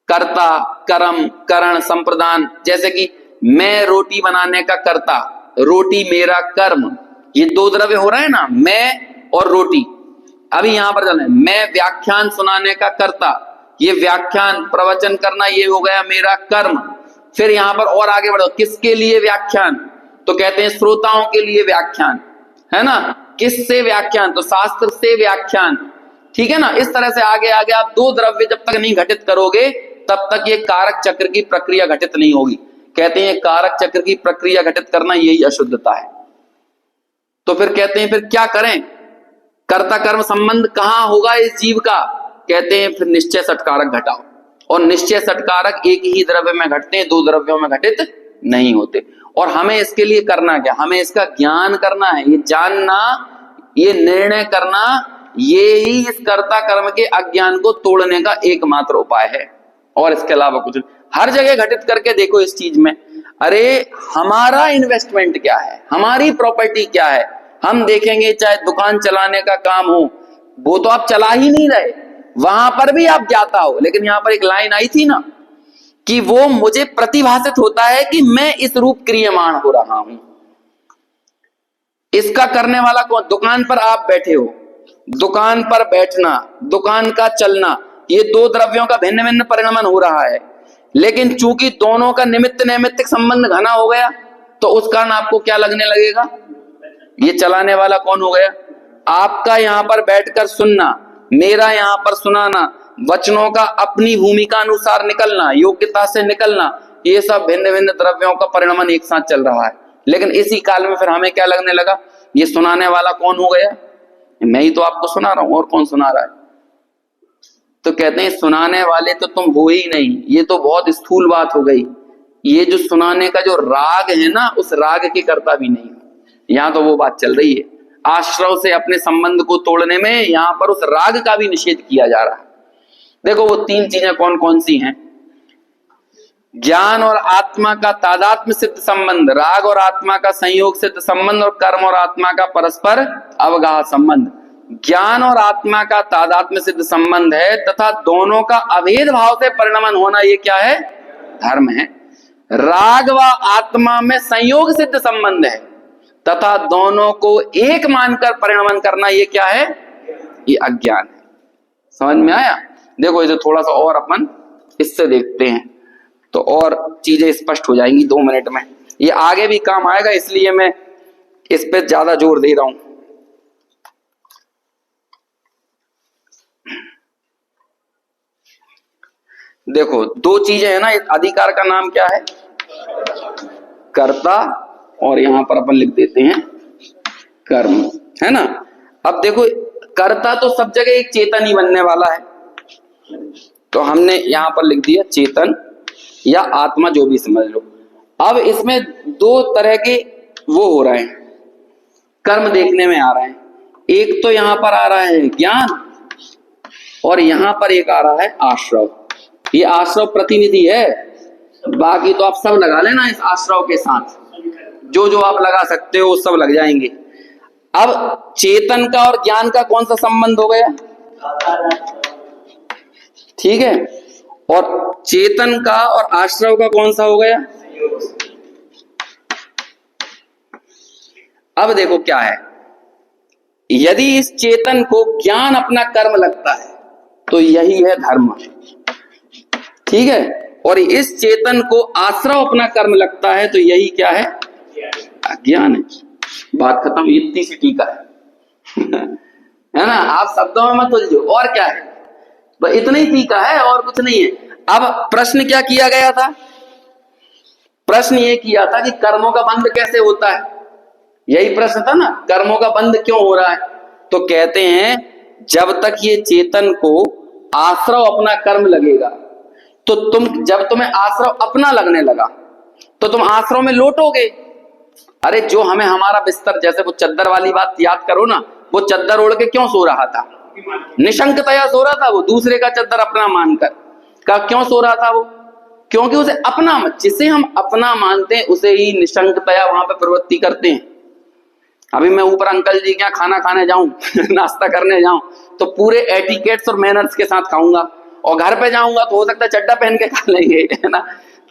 कर्ता, कर्म, करण, संप्रदान। जैसे कि मैं रोटी बनाने का कर्ता, रोटी मेरा कर्म, ये दो द्रव्य हो रहे हैं ना, मैं और रोटी। अभी यहां पर चल रहे हैं, मैं व्याख्यान सुनाने का कर्ता, ये व्याख्यान प्रवचन करना ये हो गया मेरा कर्म। फिर यहां पर और आगे बढ़ो, किसके लिए व्याख्यान? तो कहते हैं श्रोताओं के लिए व्याख्यान, है ना। किससे व्याख्यान? तो शास्त्र से व्याख्यान, ठीक है ना। इस तरह से आगे आगे आप दो द्रव्य जब तक नहीं घटित करोगे तब तक ये कारक चक्र की प्रक्रिया घटित नहीं होगी। कहते हैं कारक चक्र की प्रक्रिया घटित करना यही अशुद्धता है। तो फिर कहते हैं फिर क्या करें? कर्ता कर्म संबंध कहां होगा इस जीव का? कहते हैं फिर निश्चय सटकारक घटाओ। और निश्चय सटकारक एक ही द्रव्य में घटते हैं, दो द्रव्यों में घटित नहीं होते। और हमें इसके लिए करना क्या? हमें इसका ज्ञान करना है, ये जानना, ये निर्णय करना, ये ही इस कर्ता कर्म के अज्ञान को तोड़ने का एकमात्र उपाय है, और इसके अलावा कुछ नहीं। हर जगह घटित करके देखो इस चीज में, अरे हमारा इन्वेस्टमेंट क्या है, हमारी प्रॉपर्टी क्या है। हम देखेंगे चाहे दुकान चलाने का काम हो, वो तो आप चला ही नहीं रहे, वहां पर भी आप जाता हो, लेकिन यहां पर एक लाइन आई थी ना कि वो मुझे प्रतिभासित होता है कि मैं इस रूप क्रियमाण हो रहा हूं। इसका करने वाला कौन? दुकान पर आप बैठे हो, दुकान पर बैठना, दुकान का चलना, ये दो द्रव्यों का भिन्न भिन्न परिणमन हो रहा है। लेकिन चूंकि दोनों का निमित्त नैमित्तिक संबंध घना हो गया, तो उस कारण आपको क्या लगने लगेगा? ये चलाने वाला कौन हो गया? आपका यहां पर बैठकर सुनना, मेरा यहां पर सुनाना, वचनों का अपनी भूमिका अनुसार निकलना, योग्यता से निकलना, ये सब भिन्न भिन्न द्रव्यों का परिणमन एक साथ चल रहा है। लेकिन इसी काल में फिर हमें क्या लगने लगा? ये सुनाने वाला कौन हो गया? मैं ही तो आपको सुना रहा हूं, और कौन सुना रहा है? तो कहते हैं सुनाने वाले तो तुम हो ही नहीं। ये तो बहुत स्थूल बात हो गई। ये जो सुनाने का जो राग है ना, उस राग के कर्ता भी नहीं। यहां तो वो बात चल रही है, आश्रव से अपने संबंध को तोड़ने में यहां पर उस राग का भी निषेध किया जा रहा है। देखो वो तीन चीजें कौन कौन सी हैं? ज्ञान और आत्मा का तादात्म्य सिद्ध संबंध, राग और आत्मा का संयोग सिद्ध संबंध, और कर्म और आत्मा का परस्पर अवगाह संबंध। ज्ञान और आत्मा का तादात्म्य सिद्ध संबंध है तथा दोनों का अभेद भाव से परिणमन होना, ये क्या है? धर्म है। राग व आत्मा में संयोग सिद्ध संबंध है तथा दोनों को एक मानकर परिणमन करना, ये क्या है? ये अज्ञान है। समझ में आया? देखो इसे थोड़ा सा और अपन इससे देखते हैं तो और चीजें स्पष्ट हो जाएंगी 2 मिनट में। ये आगे भी काम आएगा, इसलिए मैं इस पे ज्यादा जोर दे रहा हूं। देखो 2 चीजें है ना, इस अधिकार का नाम क्या है? कर्ता, और यहां पर अपन लिख देते हैं कर्म, है ना। अब देखो कर्ता तो सब जगह एक चेतन ही बनने वाला है, तो हमने यहां पर लिख दिया चेतन या आत्मा, जो भी समझ लो। अब इसमें 2 तरह के वो हो रहे हैं, कर्म देखने में आ रहे हैं। एक तो यहां पर आ रहा है ज्ञान, और यहां पर एक आ रहा है आश्रव। ये आश्रव प्रतिनिधि है, बाकी तो आप सब लगा लेना इस आश्रव के साथ, जो जो आप लगा सकते हो सब लग जाएंगे। अब चेतन का और ज्ञान का कौन सा संबंध हो गया? ठीक है। और चेतन का और आश्रव का कौन सा हो गया? अब देखो क्या है, यदि इस चेतन को ज्ञान अपना कर्म लगता है तो यही है धर्म, ठीक है। और इस चेतन को आश्रव अपना कर्म लगता है तो यही क्या है? अज्ञान है। बात खत्म, इतनी सी टीका है ना। आप शब्दों में मत उलझो, और क्या है? इतना ही टीका है, और कुछ नहीं है। अब प्रश्न क्या किया गया था? प्रश्न ये किया था कि कर्मों का बंध कैसे होता है, यही प्रश्न था ना, कर्मों का बंध क्यों हो रहा है। तो कहते हैं जब तक ये चेतन को आश्रव अपना कर्म लगेगा, तो जब तुम्हें आश्रव अपना लगने लगा तो तुम आश्रव में लौटोगे। अरे जो हमें हमारा बिस्तर, जैसे वो चद्दर वाली बात याद करो ना, वो चद्दर ओढ़ के क्यों सो रहा था? निशंकतया सो रहा था वो, दूसरे का चद्दर अपना मानकर। क्यों सो रहा था वो? क्योंकि उसे अपना, जिसे हम अपना मानते हैं उसे ही निशंकतया वहां पे प्रवृत्ति करते हैं। अभी मैं ऊपर अंकल जी के यहाँ खाना खाने जाऊं नाश्ता करने जाऊं तो पूरे एटिकेट्स और मैनर्स के साथ खाऊंगा, और घर पे जाऊंगा तो हो सकता है चड्डा पहन के खा लेंगे, है ना?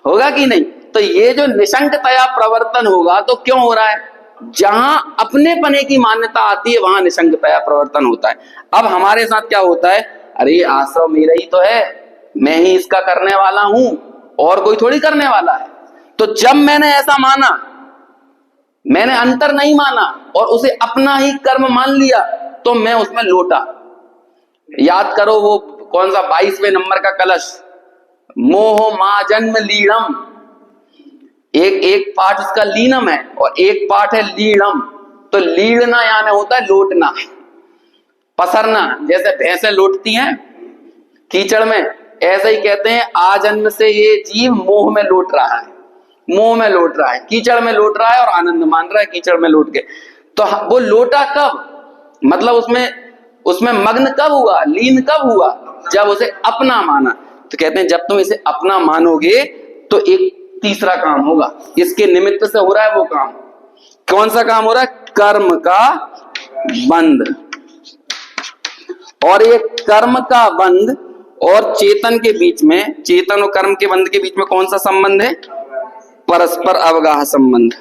होगा कि नहीं? तो ये जो निशंकतया प्रवर्तन होगा तो क्यों हो रहा है? जहां अपने पने की मान्यता आती है वहां निशंकतया प्रवर्तन होता है। अब हमारे साथ क्या होता है? अरे आश्रम मेरा ही तो है, मैं ही इसका करने वाला हूं, और कोई थोड़ी करने वाला है। तो जब मैंने ऐसा माना, मैंने अंतर नहीं माना और उसे अपना ही कर्म मान लिया, तो मैं उसमें लौटा। याद करो वो कौन सा 22वें नंबर का कलश, मोह मा जन्म लीणम। एक पाठ उसका लीनम है और एक पाठ है लीणम। तो लीड़ना यानी होता है लौटना, पसरना। जैसे भैंसें लौटती हैं कीचड़ में, ऐसे ही कहते हैं आजन्म से ये जीव मोह में लौट रहा है, मोह में लौट रहा है, कीचड़ में लौट रहा है और आनंद मान रहा है कीचड़ में लौट के। तो वो लौटा कब? मतलब उसमें मग्न कब हुआ, लीन कब हुआ? जब उसे अपना माना। तो कहते हैं जब तुम इसे अपना मानोगे तो एक तीसरा काम होगा, इसके निमित्त से हो रहा है वो काम। कौन सा काम हो रहा है? कर्म का बंध। और ये कर्म का बंध और चेतन के बीच में, चेतन और कर्म के बंध के बीच में कौन सा संबंध है? परस्पर अवगाह संबंध,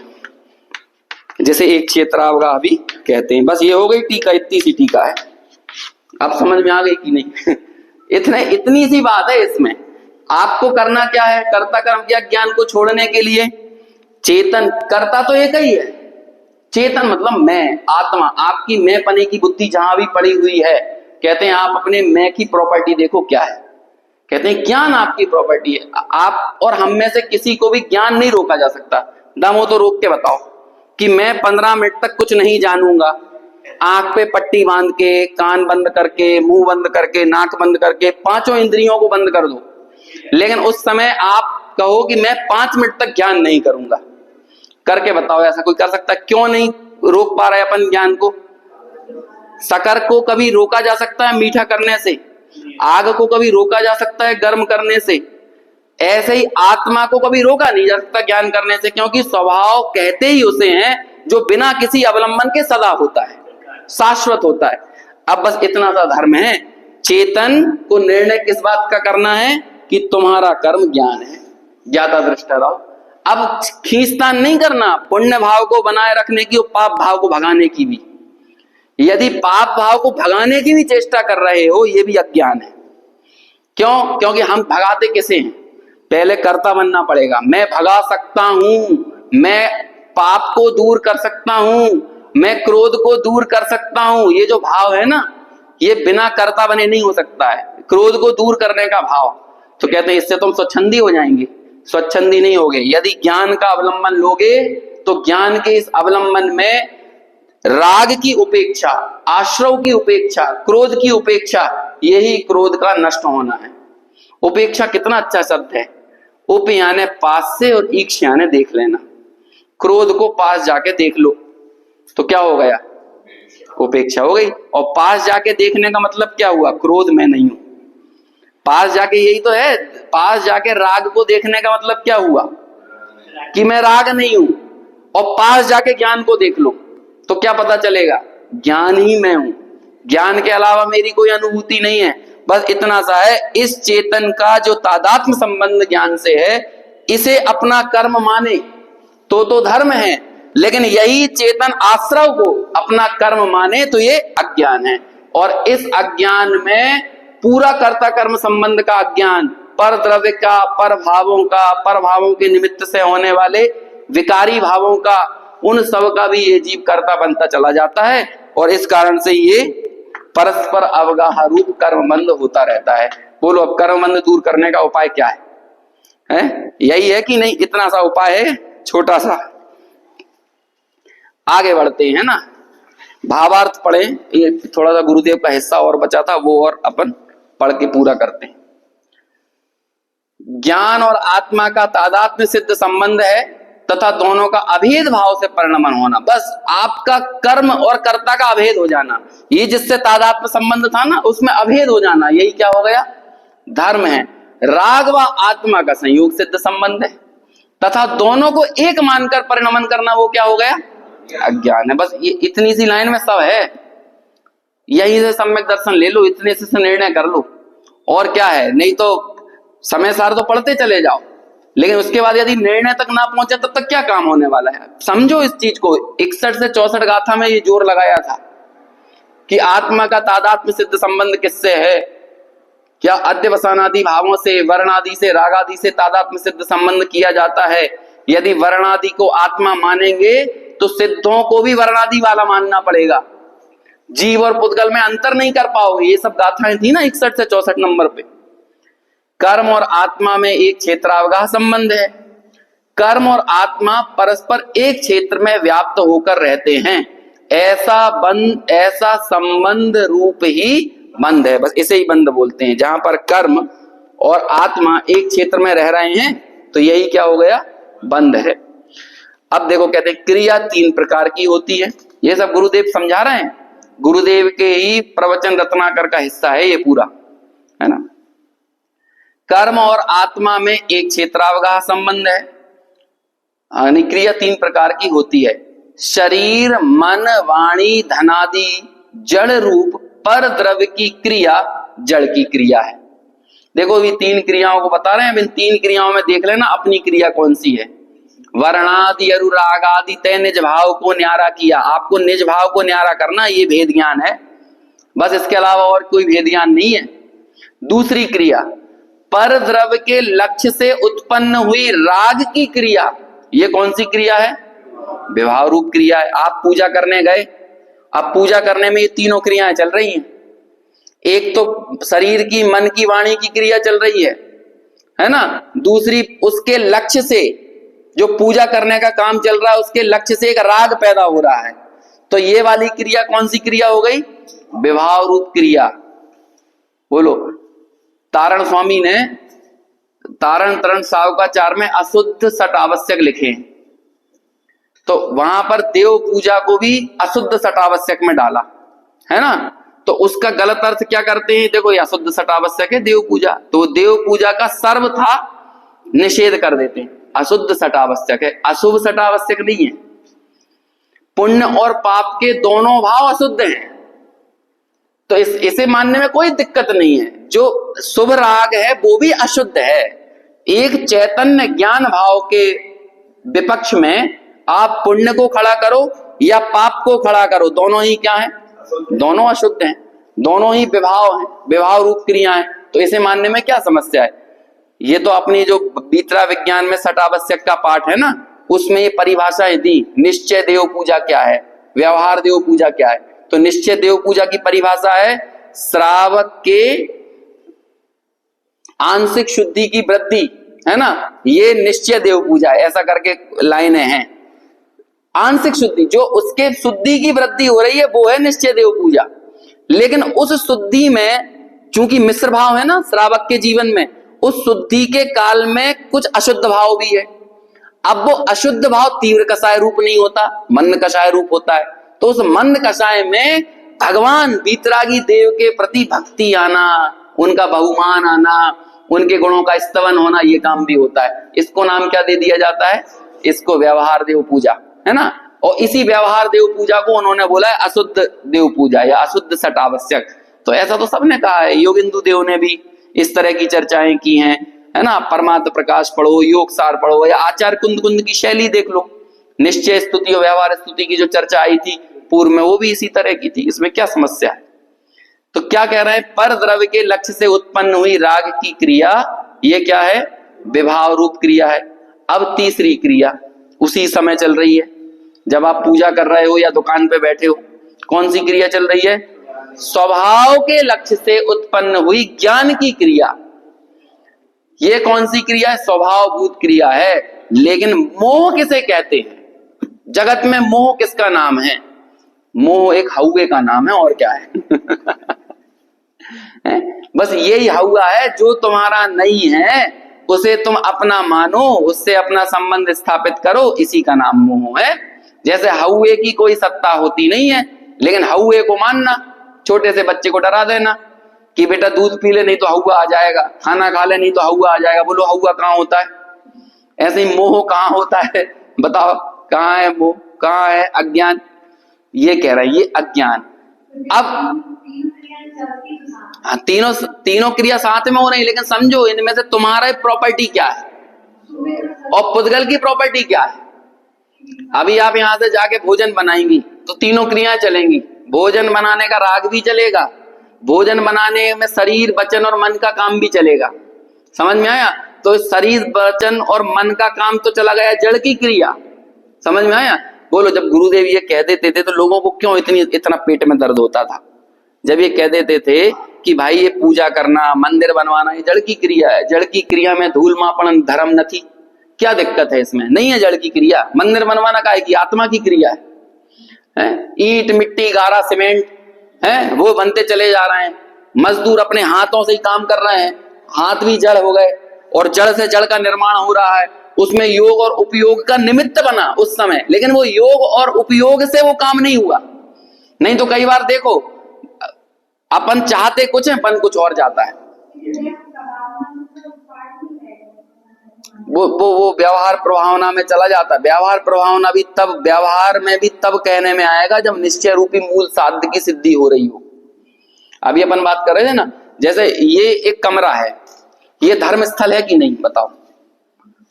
जैसे एक क्षेत्रावगाह भी कहते हैं। बस ये हो गई टीका, इतनी सी टीका है। अब समझ में आ गई कि नहीं? इतनी सी बात है इसमें। आपको करना क्या है? कर्ता कर्म क्या ज्ञान को छोड़ने के लिए चेतन, कर्ता तो एक ही है, चेतन मतलब मैं, आत्मा। आपकी मैं पने की बुद्धि जहां भी पड़ी हुई है, कहते हैं आप अपने मैं की प्रॉपर्टी देखो क्या है। कहते हैं ज्ञान आपकी प्रॉपर्टी है। आप और हम में से किसी को भी ज्ञान नहीं रोका जा सकता। दम हो तो रोक के बताओ कि मैं 15 मिनट तक कुछ नहीं जानूंगा, आंख पे पट्टी बांध के, कान बंद करके, मुंह बंद करके, नाक बंद करके, पांचों इंद्रियों को बंद कर दो, लेकिन उस समय आप कहो कि मैं 5 मिनट तक ज्ञान नहीं करूंगा। करके बताओ, ऐसा कोई कर सकता? क्यों नहीं रोक पा रहे अपन ज्ञान को? शक्कर को कभी रोका जा सकता है मीठा करने से, आग को कभी रोका जा सकता है गर्म करने से, ऐसे ही आत्मा को कभी रोका नहीं जा सकता ज्ञान करने से, क्योंकि स्वभाव कहते ही उसे हैं जो बिना किसी अवलंबन के सदा होता है, शाश्वत होता है। अब बस इतना सा धर्म है, चेतन को निर्णय किस बात का करना है कि तुम्हारा कर्म ज्ञान है, ज्ञाता दृष्टा रहो। अब खींचतान नहीं करना पुण्य भाव को बनाए रखने की और पाप भाव को भगाने की भी। यदि पाप भाव को भगाने की भी चेष्टा कर रहे हो, ये भी अज्ञान है। क्यों? क्योंकि हम भगाते किसे हैं? पहले कर्ता बनना पड़ेगा। मैं भगा सकता हूं, मैं पाप को दूर कर सकता हूं, मैं क्रोध को दूर कर सकता हूं। ये जो भाव है ना, ये बिना कर्ता बने नहीं हो सकता है। क्रोध को दूर करने का भाव, तो कहते हैं इससे तुम स्वच्छंदी हो जाएंगे। स्वच्छंदी नहीं होगे। यदि ज्ञान का अवलंबन लोगे तो ज्ञान के इस अवलंबन में राग की उपेक्षा, आश्रव की उपेक्षा, क्रोध की उपेक्षा, यही क्रोध का नष्ट होना है। उपेक्षा कितना अच्छा शब्द है। उप यानी पास से और ईक्ष यानी देख लेना। क्रोध को पास जाके देख लो तो क्या हो गया? उपेक्षा हो गई। और पास जाके देखने का मतलब क्या हुआ? क्रोध में नहीं हूं। पास जाके, यही तो है, पास जाके राग को देखने का मतलब क्या हुआ? कि मैं राग नहीं हूं। और पास जाके ज्ञान को देख लो तो क्या पता चलेगा? ज्ञान ही मैं हूं, ज्ञान के अलावा मेरी कोई अनुभूति नहीं है। बस इतना सा है, इस चेतन का जो तादात्म्य संबंध ज्ञान से है, इसे अपना कर्म माने तो धर्म है, लेकिन यही चेतन आश्रव को अपना कर्म माने तो ये अज्ञान है। और इस अज्ञान में पूरा कर्ता कर्म संबंध का अज्ञान, पर द्रव्य का, पर भावों का, पर भावों के निमित्त से होने वाले विकारी भावों का, उन सब का भी ये जीव कर्ता बनता चला जाता है। और इस कारण से ये परस्पर अवगाह रूप कर्मबंध होता रहता है। बोलो अब कर्मबंध दूर करने का उपाय क्या है? यही है कि नहीं? इतना सा उपाय है, छोटा सा। आगे बढ़ते हैं ना। भावार्थ पढ़े, ये थोड़ा सा गुरुदेव का हिस्सा और बचा था, वो और अपन पढ़ के पूरा करते हैं। ज्ञान और आत्मा का तादात्म्य सिद्ध संबंध है तथा दोनों का अभेद भाव से परिणमन होना। बस आपका कर्म और कर्ता का अभेद हो जाना, ये जिससे तादात्म्य संबंध था ना, उसमें अभेद हो जाना, यही क्या हो गया? धर्म है। राग व आत्मा का संयोग सिद्ध संबंध है तथा दोनों को एक मानकर परिणमन करना, वो क्या हो गया? अज्ञान है। बस ये इतनी सी लाइन में सब है। यही से सम्यक दर्शन ले लो, इतने से निर्णय कर लो, और क्या है। नहीं तो समय सार तो पढ़ते चले जाओ, लेकिन उसके बाद यदि निर्णय तक ना पहुंचे तब तक क्या काम होने वाला है? समझो इस चीज को। 61 से 64 गाथा में ये जोर लगाया था कि आत्मा का तादात्म्य सिद्ध संबंध किससे है? क्या अध्यवसानादि भावों से, वर्णादि से, रागादि से तादात्म्य सिद्ध संबंध किया जाता है। यदि वर्णादि को आत्मा मानेंगे तो सिद्धों को भी वर्णादि वाला मानना पड़ेगा। जीव और पुद्गल में अंतर नहीं कर पाओगे। ये सब गाथाएं थी ना 61 से 64 नंबर पे। कर्म और आत्मा में एक क्षेत्रावगाह संबंध है। कर्म और आत्मा परस्पर एक क्षेत्र में व्याप्त होकर रहते हैं, ऐसा संबंध रूप ही बंध है। बस इसे ही बंध बोलते हैं। जहां पर कर्म और आत्मा एक क्षेत्र में रह रहे हैं तो यही क्या हो गया? बंध है। अब देखो, कहते हैं क्रिया 3 प्रकार की होती है। ये सब गुरुदेव समझा रहे हैं, गुरुदेव के ही प्रवचन रत्नाकर का हिस्सा है ये पूरा, है ना। कर्म और आत्मा में एक क्षेत्रावगाह संबंध है। यानी क्रिया 3 प्रकार की होती है। शरीर, मन, वाणी, धनादि जड़ रूप पर द्रव्य की क्रिया जड़ की क्रिया है। देखो, ये 3 क्रियाओं को बता रहे हैं। इन 3 क्रियाओं में देख लेना अपनी क्रिया कौन सी है। वर्णादि अनुरागादि तय निज भाव को न्यारा किया। आपको निज भाव को न्यारा करना, ये भेद ज्ञान है। बस इसके अलावा और कोई भेद ज्ञान नहीं है। दूसरी क्रिया, पर द्रव्य के लक्ष्य से उत्पन्न हुई राग की क्रिया। ये कौन सी क्रिया है? विभाव रूप क्रिया है। आप पूजा करने गए, अब पूजा करने में ये तीनों क्रियाएं चल रही हैं। एक तो शरीर की, मन की, वाणी की क्रिया चल रही है ना। दूसरी, उसके लक्ष्य से, जो पूजा करने का काम चल रहा है उसके लक्ष्य से एक राग पैदा हो रहा है। तो ये वाली क्रिया कौन सी क्रिया हो गई? विभाव रूप क्रिया। बोलो, तारण स्वामी ने तारण तरण सावकाचार में अशुद्ध सट आवश्यक लिखे हैं, तो वहां पर देव पूजा को भी अशुद्ध सट आवश्यक में डाला है ना। तो उसका गलत अर्थ क्या करते हैं? देखो, ये अशुद्ध सट आवश्यक है देव पूजा, तो देव पूजा का सर्व था निषेध कर देते हैं। अशुद्ध सट आवश्यक है, अशुभ सट आवश्यक नहीं है। पुण्य और पाप के दोनों भाव अशुद्ध हैं, तो इसे मानने में कोई दिक्कत नहीं है। जो शुभ राग है वो भी अशुद्ध है। एक चैतन्य ज्ञान भाव के विपक्ष में आप पुण्य को खड़ा करो या पाप को खड़ा करो, दोनों ही क्या है? दोनों अशुद्ध हैं, दोनों ही विभाव हैं, विभाव रूप क्रिया है। तो इसे मानने में क्या समस्या है? ये तो अपनी जो बीतरा विज्ञान में सट आवश्यक का पाठ है ना, उसमें ये परिभाषाएं दी। निश्चय देव पूजा क्या है, व्यवहार देव पूजा क्या है। तो निश्चय देव पूजा की परिभाषा है श्रावक के आंशिक शुद्धि की वृद्धि, है ना। ये निश्चय देव पूजा है, ऐसा करके लाइनें हैं। आंशिक शुद्धि, जो उसके शुद्धि की वृद्धि हो रही है, वो है निश्चय देव पूजा। लेकिन उस शुद्धि में चूंकि मिश्र भाव है ना श्रावक के जीवन में, उस शुद्धि के काल में कुछ अशुद्ध भाव भी है। अब वो अशुद्ध भाव तीव्र कषाय रूप नहीं होता, मंद कषाय रूप होता है। तो उस मंद कषाय में भगवान बीतरागी देव के प्रति भक्ति आना, उनका बहुमान आना, उनके गुणों का स्तवन होना, ये काम भी होता है। इसको नाम क्या दे दिया जाता है? इसको व्यवहार देव पूजा, है ना। और इसी व्यवहार देव पूजा को उन्होंने बोला है अशुद्ध देव पूजा या अशुद्ध सट आवश्यक। तो ऐसा तो सबने कहा है, योगिंदु देव ने भी इस तरह की चर्चाएं की हैं, है ना। परमात्म प्रकाश पढ़ो, योग सार पढ़ो, या आचार्य कुंद कुंद की शैली देख लो। निश्चय स्तुति और व्यवहार स्तुति की जो चर्चा आई थी पूर्व में, वो भी इसी तरह की थी। इसमें क्या समस्या है? तो क्या कह रहे हैं? पर द्रव्य के लक्ष्य से उत्पन्न हुई राग की क्रिया, ये क्या है? विभाव रूप क्रिया है। अब तीसरी क्रिया उसी समय चल रही है, जब आप पूजा कर रहे हो या दुकान पे बैठे हो। कौन सी क्रिया चल रही है? स्वभाव के लक्ष्य से उत्पन्न हुई ज्ञान की क्रिया। ये कौन सी क्रिया है? स्वभावभूत क्रिया है। लेकिन मोह किसे कहते हैं? जगत में मोह किसका नाम है? मोह एक हौवे का नाम है और क्या है। बस यही हौवा है, जो तुम्हारा नहीं है उसे तुम अपना मानो, उससे अपना संबंध स्थापित करो, इसी का नाम मोह है। जैसे हौवे की कोई सत्ता होती नहीं है, लेकिन हौवे को मानना, छोटे से बच्चे को डरा देना कि बेटा दूध पी ले नहीं तो हौवा आ जाएगा, खाना खा ले नहीं तो हौवा आ जाएगा। बोलो हौवा कहाँ होता है? ऐसे ही मोह कहाँ होता है? बताओ कहाँ है मोह, कहाँ है अज्ञान? ये कह रहा है ये अज्ञान। अब हाँ, तीनों क्रिया साथ में हो रही, लेकिन समझो इनमें से तुम्हारा प्रॉपर्टी क्या है और पुद्गल की प्रॉपर्टी क्या है। अभी आप यहां से जाके भोजन बनाएंगी तो तीनों क्रियाएं चलेंगी। भोजन बनाने का राग भी चलेगा, भोजन बनाने में शरीर वचन और मन का काम भी चलेगा। समझ में आया? तो शरीर वचन और मन का काम तो चला गया जड़ की क्रिया। समझ में आया? बोलो जब गुरुदेव ये कह देते थे तो लोगों को क्यों इतना पेट में दर्द होता था? जब ये कह देते थे कि भाई ये पूजा करना, मंदिर बनवाना, ये जड़ की क्रिया है, जड़ की क्रिया में धूल मापन धर्म न थी, क्या दिक्कत है इसमें? नहीं है जड़ की क्रिया। मंदिर बनवाना का है कि आत्मा की क्रिया है। ईंट मिट्टी गारा सीमेंट है वो बनते चले जा रहे हैं, मजदूर अपने हाथों से ही काम कर रहे हैं, हाथ भी जड़ हो गए और जड़ से जड़ का निर्माण हो रहा है। उसमें योग और उपयोग का निमित्त बना उस समय, लेकिन वो योग और उपयोग से वो काम नहीं हुआ। नहीं तो कई बार देखो अपन चाहते कुछ है, बन कुछ और जाता है। वो व्यवहार प्रभावना में चला जाता है। व्यवहार प्रभावना भी तब, व्यवहार में भी तब कहने में आएगा जब निश्चय रूपी मूल साध्य की सिद्धि हो रही हो। अभी अपन बात कर रहे थे ना, जैसे ये एक कमरा है, ये धर्म स्थल है कि नहीं? बताओ।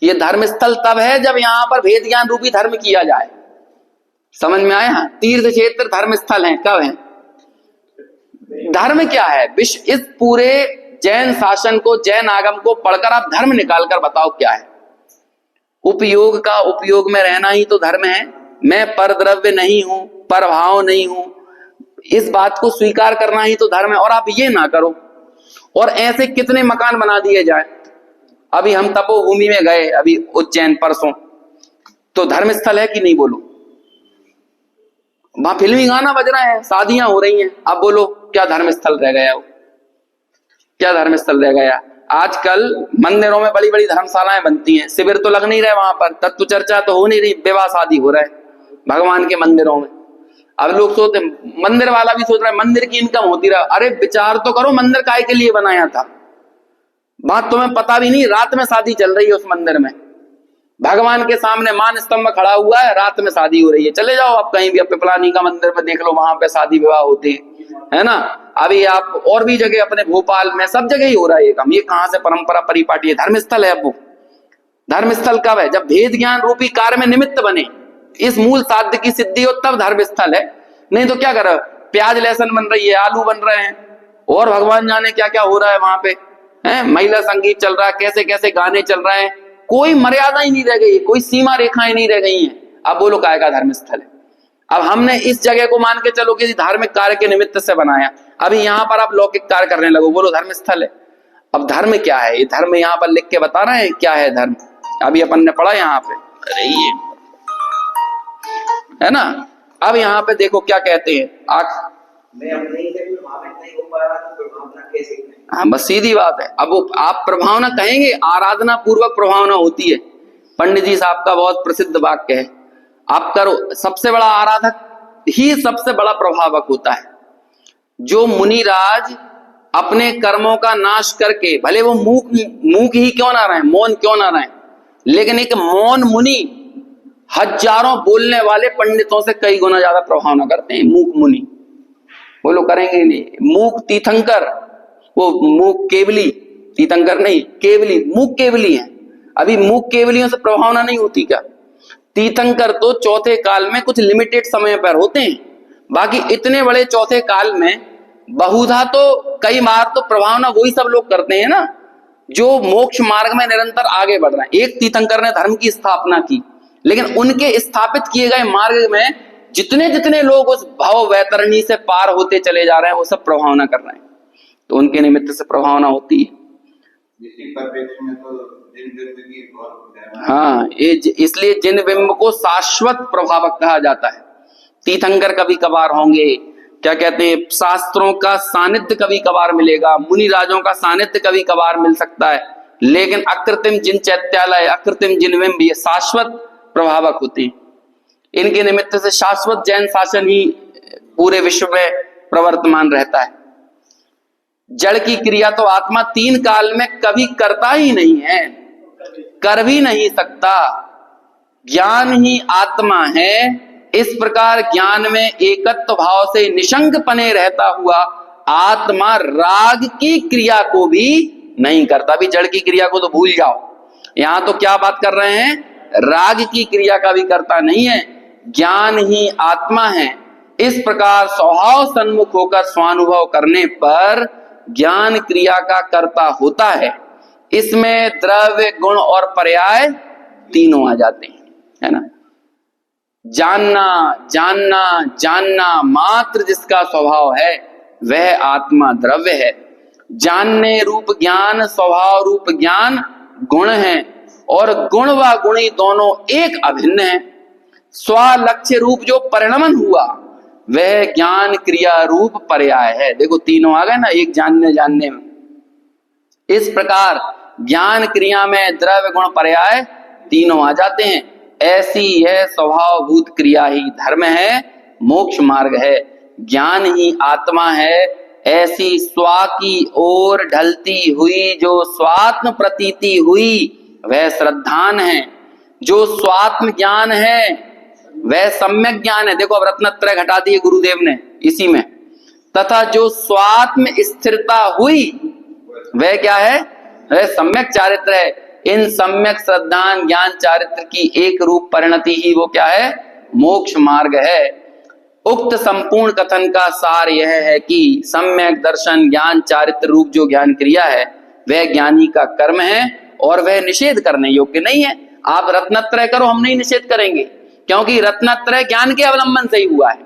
ये धर्म स्थल तब है जब यहां पर भेद ज्ञान रूपी धर्म किया जाए। समझ में आया? तीर्थ क्षेत्र धर्म स्थल है, कब है? धर्म क्या है? विश्व, इस पूरे जैन शासन को, जैन आगम को पढ़कर आप धर्म निकाल कर बताओ क्या है। उपयोग का उपयोग में रहना ही तो धर्म है। मैं परद्रव्य नहीं हूं, परभाव नहीं हूं, इस बात को स्वीकार करना ही तो धर्म है। और आप ये ना करो, और ऐसे कितने मकान बना दिए जाए। अभी हम तपोभूमि में गए, अभी उज्जैन परसों, तो धर्म स्थल है कि नहीं? बोलो। वहां फिल्मी गाना बज रहा है, शादियां हो रही हैं, अब बोलो क्या धर्म स्थल रह गया? वो क्या धर्म स्थल रह गया? आजकल मंदिरों में बड़ी बड़ी धर्मशालाएं बनती हैं, शिविर तो लग नहीं रहे वहां पर, तत्व चर्चा तो हो नहीं रही, विवाह शादी हो रहा है भगवान के मंदिरों में। अब लोग सोचते, मंदिर वाला भी सोच रहा है मंदिर की इनकम होती रहा। अरे विचार तो करो, मंदिर काहे के लिए बनाया था? बात तुम्हें पता भी नहीं, रात में शादी चल रही है उस मंदिर में, भगवान के सामने मान स्तंभ खड़ा हुआ है, रात में शादी हो रही है। चले जाओ आप कहीं भी, अब पिपलानी का मंदिर में देख लो, वहां पे शादी विवाह होती है ना। अभी आप और भी जगह, अपने भोपाल में सब जगह ही हो रहा है ये काम। ये कहां से परंपरा परिपाटी है? धर्मस्थल है। अब वो धर्मस्थल कब है? जब भेद ज्ञान रूपी कार्य में निमित्त बने, इस मूल साध्य की सिद्धि हो, तब धर्मस्थल है। नहीं तो क्या कर, प्याज लहसुन बन रही है, आलू बन रहे हैं, और भगवान जाने क्या क्या हो रहा है वहां पे, है महिला संगीत चल रहा है, कैसे कैसे गाने चल रहे हैं, कोई मर्यादा ही नहीं रह गई, कोई सीमा रेखाएं नहीं रह गई हैं। अब बोलो काय का धर्मस्थल है? अब हमने इस जगह को मान के चलो कि धार्मिक कार्य के निमित्त से बनाया, अभी यहाँ पर आप लौकिक कार्य करने लगो, बोलो धर्मस्थल है। अब धर्म क्या है? ये धर्म यहाँ पर लिख के बता रहे हैं क्या है धर्म। अभी अपन ने पढ़ा यहाँ पे, अरे ये है ना। अब यहाँ पे देखो क्या कहते हैं, हाँ बस सीधी बात है। अब वो आप प्रभावना कहेंगे, आराधना पूर्वक प्रभावना होती है। पंडित जी साहब का बहुत प्रसिद्ध वाक्य है, आप करो, सबसे बड़ा आराधक ही सबसे बड़ा प्रभावक होता है। जो मुनिराज अपने कर्मों का नाश करके, भले वो मूक ही क्यों ना रहे, मौन क्यों ना रहे, लेकिन एक मौन मुनि हजारों बोलने वाले पंडितों से कई गुना ज्यादा प्रभावना करते हैं। मूक मुनि बोलो करेंगे नहीं। मूक तीर्थंकर, वो मूक केवली, तीर्थंकर नहीं केवली, मूक केवली है। अभी मूक केवलियों से प्रभावना नहीं होती क्या? तीर्थंकर तो चौथे काल में कुछ लिमिटेड समय पर होते हैं, बाकी इतने बड़े चौथे काल में बहुधा तो कई बार तो प्रभावना वही सब लोग करते हैं ना जो मोक्ष मार्ग में निरंतर आगे बढ़ रहे हैं। एक तीर्थंकर ने धर्म की स्थापना की, लेकिन उनके स्थापित किए गए मार्ग में जितने जितने लोग उस भाव वैतरणी से पार होते चले जा रहे हैं, वो सब प्रभावना कर रहे हैं, तो उनके निमित्त से प्रभावना होती है। हाँ, ये इसलिए जिन बिंब को शाश्वत प्रभावक कहा जाता है। तीर्थंकर कभी कभार होंगे, क्या कहते हैं, शास्त्रों का सानिध्य कभी कभार मिलेगा, मुनि राजों का सानिध्य कभी कभार मिल सकता है, लेकिन अकृत्रिम जिन चैत्यालय, अकृत्रिम जिन बिंब ये शाश्वत प्रभावक होते हैं। इनके निमित्त से शाश्वत जैन शासन ही पूरे विश्व में प्रवर्तमान रहता है। जड़ की क्रिया तो आत्मा 3 काल में कभी करता ही नहीं है, कर भी नहीं सकता। ज्ञान ही आत्मा है। इस प्रकार ज्ञान में एकत्व भाव से निशंक पने रहता हुआ आत्मा राग की क्रिया को भी नहीं करता। भी जड़ की क्रिया को तो भूल जाओ, यहां तो क्या बात कर रहे हैं, राग की क्रिया का भी करता नहीं है। ज्ञान ही आत्मा है। इस प्रकार स्वभाव सन्मुख होकर स्वानुभव करने पर ज्ञान क्रिया का कर्ता होता है। इसमें द्रव्य, गुण और पर्याय तीनों आ जाते हैं, है ना। जानना जानना जानना मात्र जिसका स्वभाव है वह आत्मा द्रव्य है। जानने रूप ज्ञान, स्वभाव रूप ज्ञान गुण है, और गुण व गुणी दोनों एक अभिन्न है। स्वलक्ष्य रूप जो परिणमन हुआ वह ज्ञान क्रिया रूप पर्याय है। देखो तीनों आ गए ना, एक जानने में। इस प्रकार ज्ञान क्रिया में द्रव्य, गुण, पर्याय तीनों आ जाते हैं। ऐसी यह स्वभावभूत क्रिया ही धर्म है, मोक्ष मार्ग है। ज्ञान ही आत्मा है। ऐसी स्वा की ओर ढलती हुई जो स्वात्म प्रतीति हुई वह श्रद्धान है। जो स्वात्म ज्ञान है वह सम्यक ज्ञान है। देखो अब रत्नत्रय घटा दिए गुरुदेव ने इसी में। तथा जो स्वात्म स्थिरता हुई वह क्या है, वह सम्यक चारित्र है। इन सम्यक श्रद्धान ज्ञान चारित्र की एक रूप परिणति ही वो क्या है, मोक्ष मार्ग है। उक्त संपूर्ण कथन का सार यह है कि सम्यक दर्शन ज्ञान चारित्र रूप जो ज्ञान क्रिया है वह ज्ञानी का कर्म है और वह निषेध करने योग्य नहीं है। आप रत्नत्रय करो, हम नहीं निषेध करेंगे, क्योंकि रत्नत्रय ज्ञान के अवलंबन से ही हुआ है।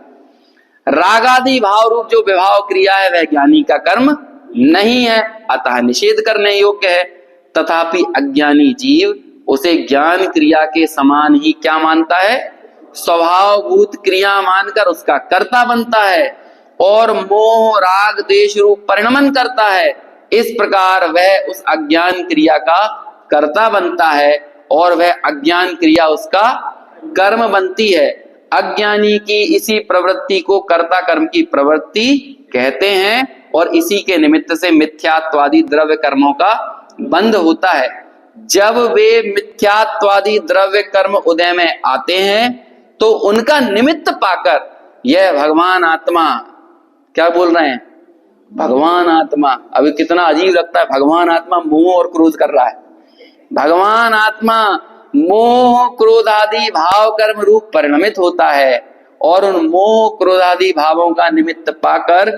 रागादि भाव रूप जो विभाव क्रिया है वह ज्ञानी का कर्म नहीं है, अतः निषेध करने योग्य है। तथापि अज्ञानी जीव उसे ज्ञान क्रिया के समान ही क्या मानता है, स्वभावभूत क्रिया मानकर उसका कर्ता बनता है और मोह राग देश रूप परिणमन करता है। इस प्रकार वह उस अज्ञान क्रिया का कर्ता बनता है और वह अज्ञान क्रिया उसका कर्म बनती है। अज्ञानी की इसी प्रवृत्ति को कर्ता कर्म की प्रवृत्ति कहते हैं और इसी के निमित्त से मिथ्यात्वादी द्रव्य कर्मों का बंध होता है। जब वे मिथ्यात्वादी द्रव्य कर्म उदय में आते हैं तो उनका निमित्त पाकर यह भगवान आत्मा, क्या बोल रहे हैं, भगवान आत्मा। अभी कितना अजीब लगता है, भगवान आत्मा मोह और क्रोध कर रहा है। भगवान आत्मा मोह क्रोध आदि भाव कर्म रूप परिणमित होता है और उन मोह क्रोध आदि भावों का निमित्त पाकर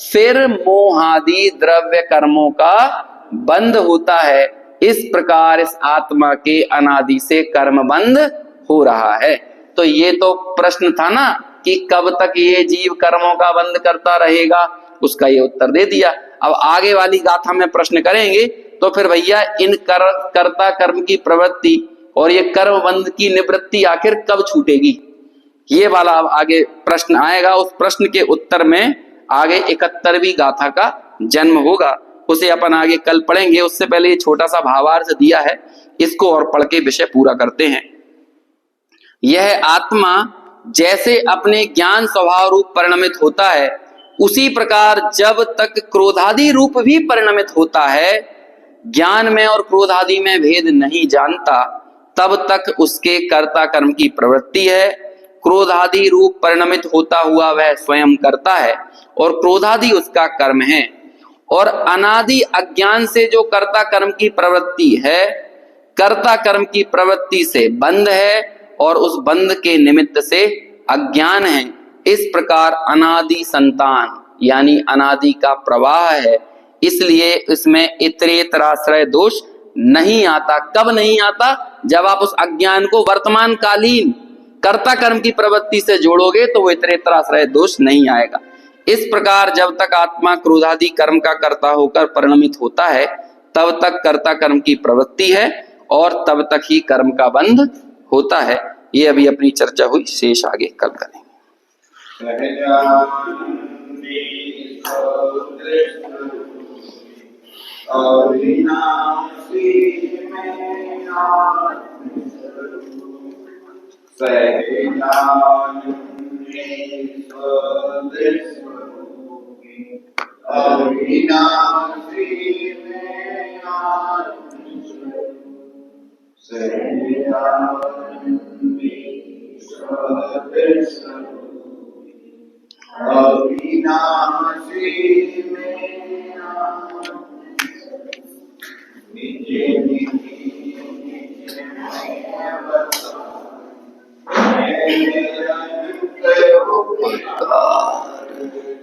फिर मोहादि द्रव्य कर्मों का बंध होता है। इस प्रकार इस आत्मा के अनादि से कर्म बंध हो रहा है। तो ये तो प्रश्न था ना कि कब तक ये जीव कर्मों का बंध करता रहेगा, उसका ये उत्तर दे दिया। अब आगे वाली गाथा में प्रश्न करेंगे तो फिर भैया इन कर्ता कर्म की प्रवृत्ति और ये कर्म बंध की निवृत्ति आखिर कब छूटेगी, ये वाला अब आगे प्रश्न आएगा। उस प्रश्न के उत्तर में आगे 71वीं गाथा का जन्म होगा, उसे अपन आगे कल पढ़ेंगे। उससे पहले ये छोटा सा भावार्थ दिया है, इसको और पढ़ के विषय पूरा करते हैं। यह आत्मा जैसे अपने ज्ञान स्वभाव रूप परिणमित होता है, उसी प्रकार जब तक क्रोधादि रूप भी परिणमित होता है, ज्ञान में और क्रोधादि में भेद नहीं जानता, तब तक उसके कर्ता कर्म की प्रवृत्ति है। क्रोधादि रूप परिणमित होता हुआ वह स्वयं करता है और क्रोधादि उसका कर्म है। और अनादि अज्ञान से जो कर्ता कर्म की प्रवृत्ति है, कर्ता कर्म की प्रवृत्ति से बंध है और उस बंध के निमित्त से अज्ञान है। इस प्रकार अनादि संतान यानी अनादि का प्रवाह है, इसलिए इसमें इतरेतराश्रय दोष नहीं आता। कब नहीं आता, जब आप उस अज्ञान को वर्तमान कालीन कर्ता कर्म की प्रवृत्ति से जोड़ोगे तो वो इतरेतराश्रय दोष नहीं आएगा। इस प्रकार जब तक आत्मा क्रोधादि कर्म का कर्ता होकर परिणमित होता है, तब तक कर्ता कर्म की प्रवृत्ति है और तब तक ही कर्म का बंध होता है। ये अभी अपनी चर्चा हुई, शेष आगे कल करेंगे। सहजानंदी अविनाशी में आत्मस्वरूप सहजानंदी स्वरूपी अविनाशी में आत्मस्वरूप सहजानंदी स्वरूपी अविनाशी